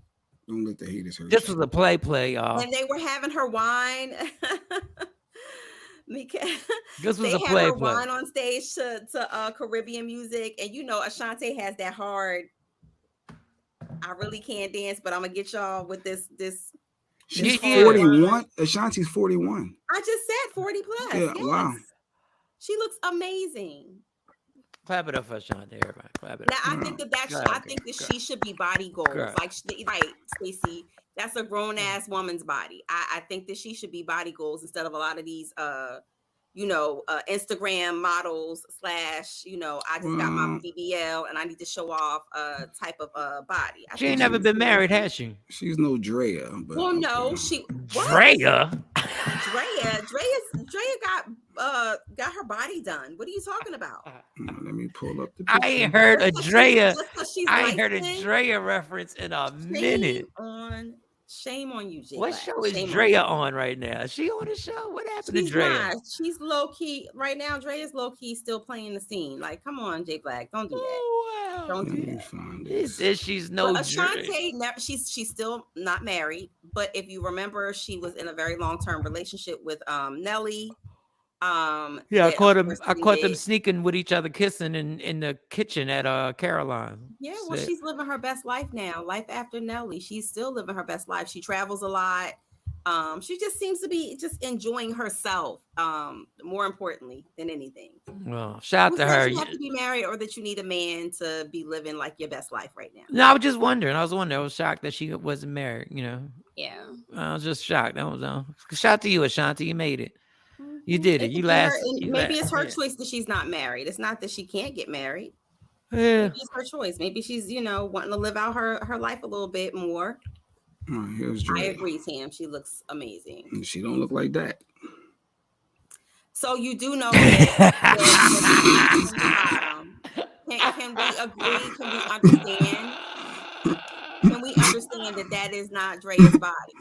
Don't let the haters hurt. This was a play, y'all. And they were having her wine. This was a play. Her wine on stage to Caribbean music, and Ashanti has that hard. I really can't dance, but I'm gonna get y'all with this. She's 41. Ashanti's 41. I just said 40 plus. Yeah, yes. Wow. She looks amazing. Clap it up for Ashanti, everybody. Clap it up. Now I think that she should be body goals. Like Stacey, that's a grown ass woman's body. I think that she should be body goals instead of a lot of these Instagram models / I just got my BBL and I need to show off type of body. She ain't never been married, has she? She's no Drea. But no, she Drea. Drea got got her body done. What are you talking about? Let me pull up the I picture. ain't heard a Drea. She's I ain't heard a light-skinned? Drea reference in a minute. Shame on you, J. What Black. show is Shame Drea on right now? Is she on the show? What happened to She's Drea? not. She's low key right now. Drea's low key still playing the scene. Like, come on, J. Black, don't do that. Oh, wow. Don't do Let me that. find He this. says she's no But Drea. Ashante, she's still not married. But if you remember, she was in a very long-term relationship with Nelly. Yeah, I caught of him. course I caught them ended. sneaking with each other, kissing in the kitchen at Caroline. Yeah, well, she's living her best life now. Life after Nelly, she's still living her best life. She travels a lot. She just seems to be just enjoying herself. More importantly than anything. Well, shout out to her. You have to be married or that you need a man to be living like your best life right now. No, I was just wondering. I was shocked that she wasn't married. You know. Yeah. I was just shocked. That was shout out to you, Ashanti. You made it. You did it. You maybe it's her choice that she's not married. It's not that she can't get married. Yeah. Maybe it's her choice. Maybe she's, wanting to live out her life a little bit more. Here's Drea. I agree, Tam. She looks amazing. And she don't look like that. So you do know that can we agree? Can we understand? Can we understand that is not Drea's body?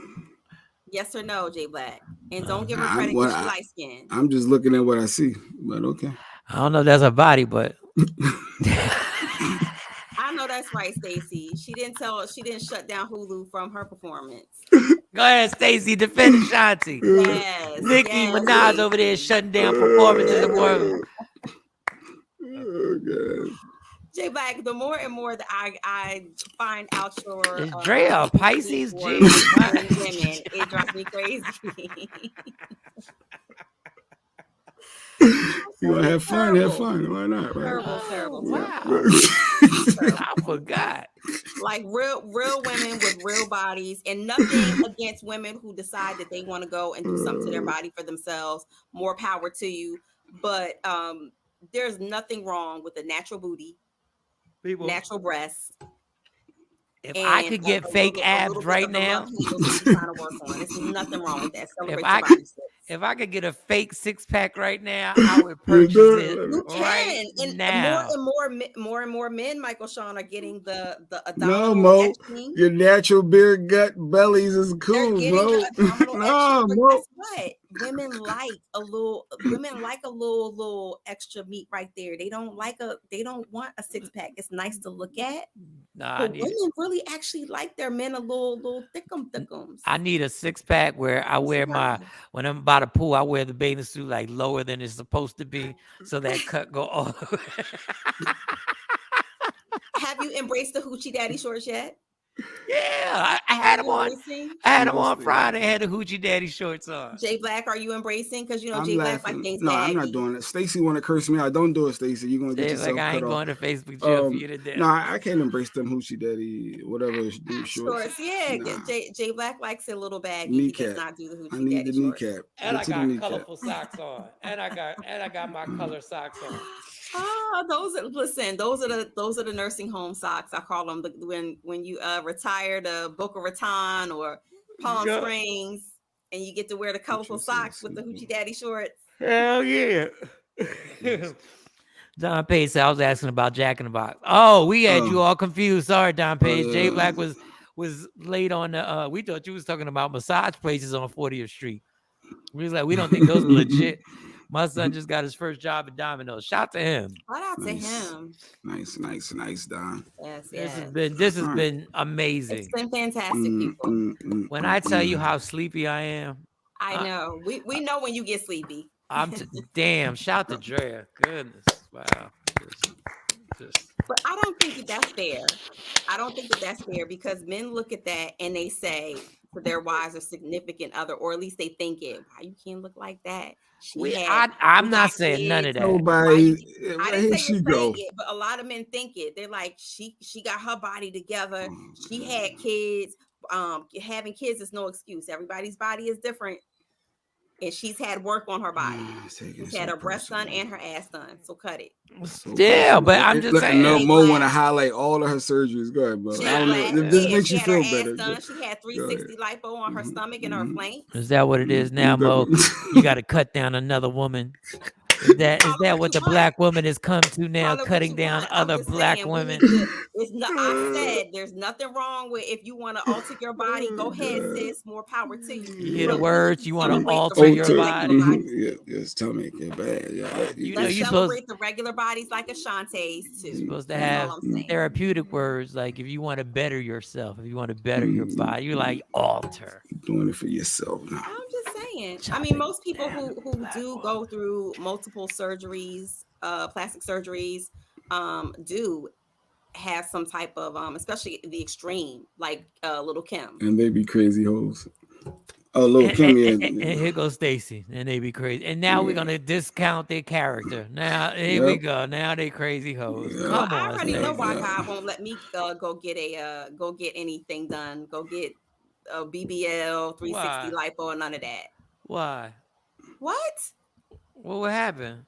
Yes or no, J Black? And don't give her credit because she's light skinned. I'm just looking at what I see, but okay. I don't know if that's her body, but I know that's right, Stacey. She didn't shut down Hulu from her performance. Go ahead, Stacey. Defend Ashanti. Yes. Nicki Minaj over there shutting down performances of world. Oh, God. J Black, the more and more that I find out your is Drea a Pisces? Women, it drives me crazy. You want to have fun? Have fun. Why not? Right? Terrible. Wow. I forgot. Like real women with real bodies, and nothing against women who decide that they want to go and do something to their body for themselves. More power to you. But there's nothing wrong with a natural booty, natural breasts. If I could get fake abs right now, there's nothing wrong with that. If I could get a fake six pack right now, I would purchase it right now. More and more men, Michael Shawn, are getting the no, Mo. Your natural beer gut bellies is cool, Mo. No, Mo. Guess what? Women like a little extra meat right there. They don't want a six pack. It's nice to look at. But women really actually like their men a little thickums. I need a six pack where I wear when I'm by the pool, I wear the bathing suit like lower than it's supposed to be, so that cut go all the way. Have you embraced the hoochie daddy shorts yet? Yeah, I had them on. I had them on Friday. I had the hoochie daddy shorts on. J Black, are you embracing? Because J Black like things. No, I'm not doing it. Stacey want to curse me out. Don't do it, Stacey. You're gonna get yourself cut off. I ain't going to Facebook jail for you to do. No, I can't embrace them hoochie daddy whatever shorts. Yeah, nah. J Black likes a little baggy. Kneecap. He does not do the hoochie daddy. I need the kneecap. And I got colorful socks on. And I got my color socks on. Those are the nursing home socks. I call them when you retire to Boca Raton or Palm Springs, and you get to wear the colorful socks with the hoochie daddy shorts. Hell yeah! Don Page said I was asking about Jack in the Box. Oh, we had you all confused. Sorry, Don Page. J Black was late on the. We thought you was talking about massage places on 40th Street. We was like, we don't think those are legit. My son just got his first job at Domino's. Shout to him. Shout out to him. Nice, Don. Yes. This has been amazing. It's been fantastic, people. When I tell you how sleepy I am, I know. We know when you get sleepy. Damn. Shout to Drea. Goodness. Wow. But I don't think that's fair. I don't think that's fair because men look at that and they say to their wives or significant other, or at least they think it. Why you can't look like that? I'm not saying none of that. Nobody. I didn't say you're saying it, but a lot of men think it. They're like, she got her body together. She had kids. Having kids is no excuse. Everybody's body is different. And she's had work on her body. She's She's had her breast done and her ass done. So cut it. Yeah, but I'm just saying. No, Mo want to highlight all of her surgeries. Go ahead, bro. She I don't black. know. This makes she you had feel her better. ass done. She had 360 lipo on her stomach and her flanks. Is that what it is now, Mo? You got to cut down another woman. Is that what the black woman has come to now? Cutting down other black women. I said there's nothing wrong with if you want to alter your body. Go ahead, sis. More power to you. You hear the words? You want to alter your body? Yes, tell me get bad. Yeah, you know, let's you celebrate the regular bodies like Ashante's too. You're supposed to have therapeutic words like if you want to better yourself, if you want to better your body, you like alter. You're doing it for yourself now. I'm just saying. I mean, most people who do go through multiple surgeries, plastic surgeries, do have some type of especially the extreme, like Little Kim. And they be crazy hoes. Oh, Little Kim, and here goes Stacy, and they be crazy. And now we're gonna discount their character. Now here we go. Now they crazy hoes. Come on, I already know why God won't let me go get anything done. Go get a BBL, 360 lipo, and none of that. Why? What? What happened?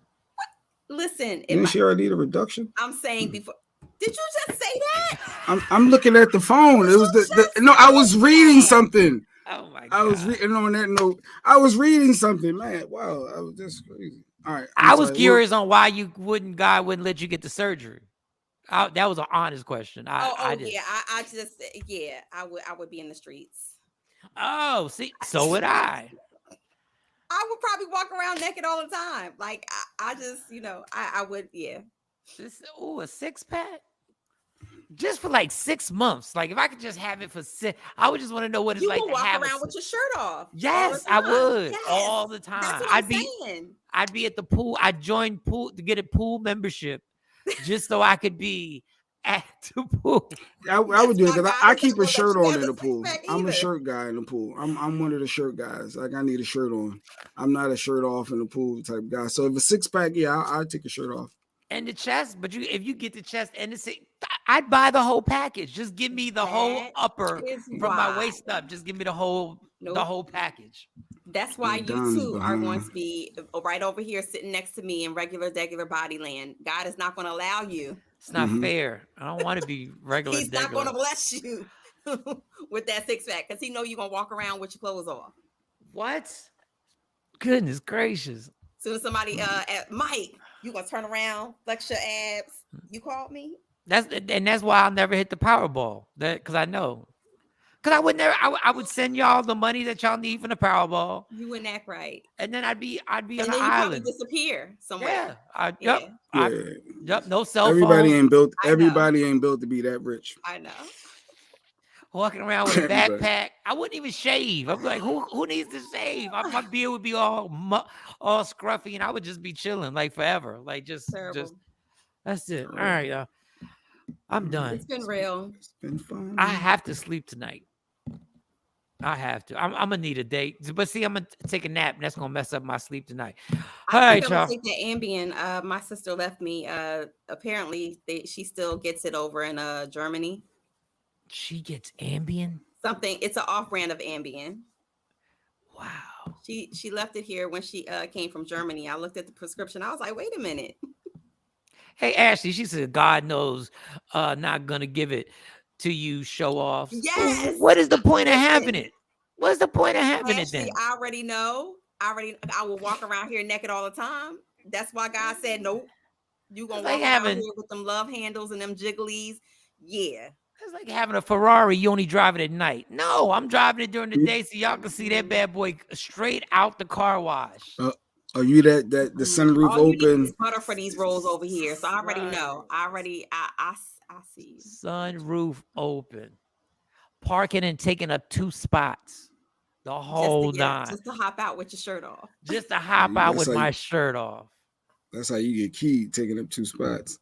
Listen, didn't she already need a reduction? I'm saying before. Did you just say that? I'm looking at the phone. It was no. I was reading something. Oh my God. I was reading on that note. I was reading something, man. Wow, I was just crazy. All right. I was curious on why God wouldn't let you get the surgery. That was an honest question. I would be in the streets. Oh, see, so would I. I would probably walk around naked all the time. Like I just, I would, yeah. A 6-pack? Just for like 6 months. Like if I could just have it for 6, I would just want to know what it's like to walk have around with your shirt off. Yes, I would all the time. That's what I'm saying. I'd be at the pool. I'd join pool to get a pool membership just so I could be at the pool. I would do it because I keep a shirt on in the pool. I'm a shirt guy in the pool. I'm one of the shirt guys. Like I need a shirt on. I'm not a shirt off in the pool type guy. So if a 6-pack, I'd take a shirt off. And the chest, but if you get the chest and I'd buy the whole package. Just give me the whole upper from my waist up. Just give me the whole package. That's why you two are going to be right over here sitting next to me in regular body land. God is not going to allow you. It's not fair. I don't want to be regular. He's not going to bless you with that 6-pack because he know you're going to walk around with your clothes off. What? Goodness gracious. Soon as somebody Mike, you gonna turn around, flex your abs. You called me. That's why I'll never hit the Powerball. Because I know. Because I would send y'all the money that y'all need from the Powerball. You wouldn't act right. And then I'd be on an island. Probably disappear somewhere. Yep. No cell phone. Everybody ain't built to be that rich. I know. Walking around with a backpack. I wouldn't even shave. I'm like, who needs to shave? My beard would be all scruffy, and I would just be chilling like forever. Like just that's it. All right, y'all. I'm done. It's been real. It's been fun. I have to sleep tonight. I have to. I'm gonna need a date, but see, I'm gonna take a nap, and that's gonna mess up my sleep tonight. I think I'm gonna take the Ambien. My sister left me. Apparently, she still gets it over in Germany. She gets Ambien? Something. It's an off-brand of Ambien. Wow. She left it here when she came from Germany. I looked at the prescription. I was like, wait a minute. Hey, Ashley, she said, God knows not going to give it to you, show off. Yes. What is the point of having it? What's the point of having Ashley, it then? I already know. I will walk around here naked all the time. That's why God said, nope. You going to walk around here with them love handles and them jigglies. Yeah. It's like having a Ferrari. You only drive it at night. No, I'm driving it during the day so y'all can see that bad boy straight out the car wash. Are you that the sunroof all open? You need is butter for these rolls over here. So I already know. I see you. Sunroof open. Parking and taking up 2 spots. The whole nine. Just to hop out with your shirt off. Just to hop out with my shirt off. That's how you get keyed, taking up 2 spots.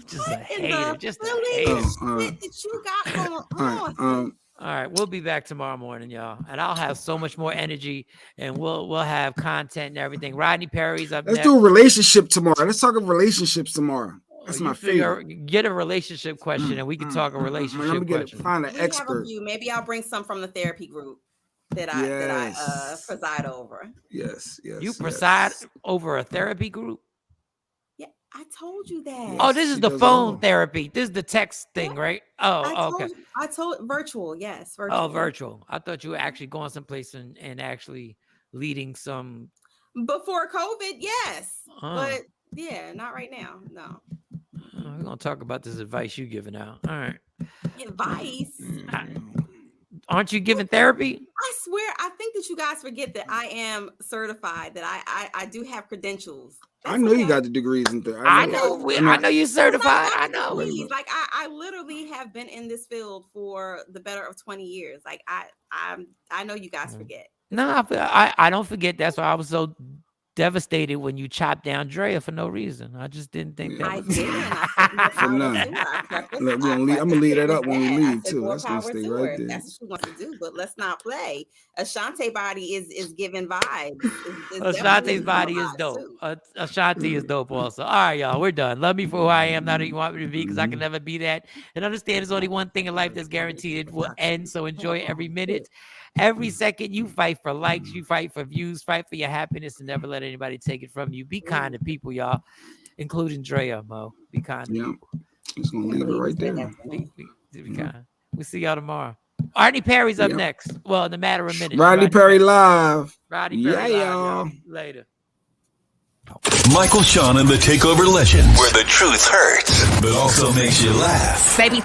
Just a hater. Just a hater. That you got going on. All right, we'll be back tomorrow morning, y'all, and I'll have so much more energy, and we'll have content and everything. Rodney Perry's up next. Let's do a relationship tomorrow. Let's talk of relationships tomorrow. That's my favorite. Get a relationship question, and we can talk a relationship question. Find an expert. Maybe I'll bring some from the therapy group. that I preside over. Yes. You preside over a therapy group? Yeah, I told you that. Yes, Oh, this is she the does phone all. therapy. This is the text thing, right? Oh, okay. I told virtual, yes, virtual. Oh, virtual. I thought you were actually going someplace and actually leading some. Before COVID, yes. But yeah, not right now. No. We're gonna talk about this advice you giving out. All right. Advice. Aren't you giving therapy? I swear, I think that you guys forget that I am certified, that I do have credentials. I know you got the degrees in there. I know you're certified. I know. Like I literally have been in this field for the better of 20 years. Like I know you guys forget. No, I don't forget. That's why I was so devastated when you chopped down Drea for no reason. I just didn't think that was. For none. Look, I'm gonna leave that up when we leave too. That's gonna stay right there. That's what she wants to do. But let's not play. Ashante body is giving vibes. Ashante's body is dope. Ashanti is dope also. All right, y'all, we're done. Love me for who I am, not who you want me to be, because I can never be that. And understand there's only one thing in life that's guaranteed. It will end. So enjoy every minute. Every second. You fight for likes, you fight for views, fight for your happiness, and never let anybody take it from you. Be kind to people, y'all, including Drea, Mo. Be kind to people. Just gonna leave it right there. Be kind. We'll see y'all tomorrow. Rodney Perry's up next. Well, in a matter of minutes. Rodney Perry live. Rodney Perry live, y'all. Later. Michael, Shawn, and the Takeover Legends, where the truth hurts, but also makes you laugh. Baby,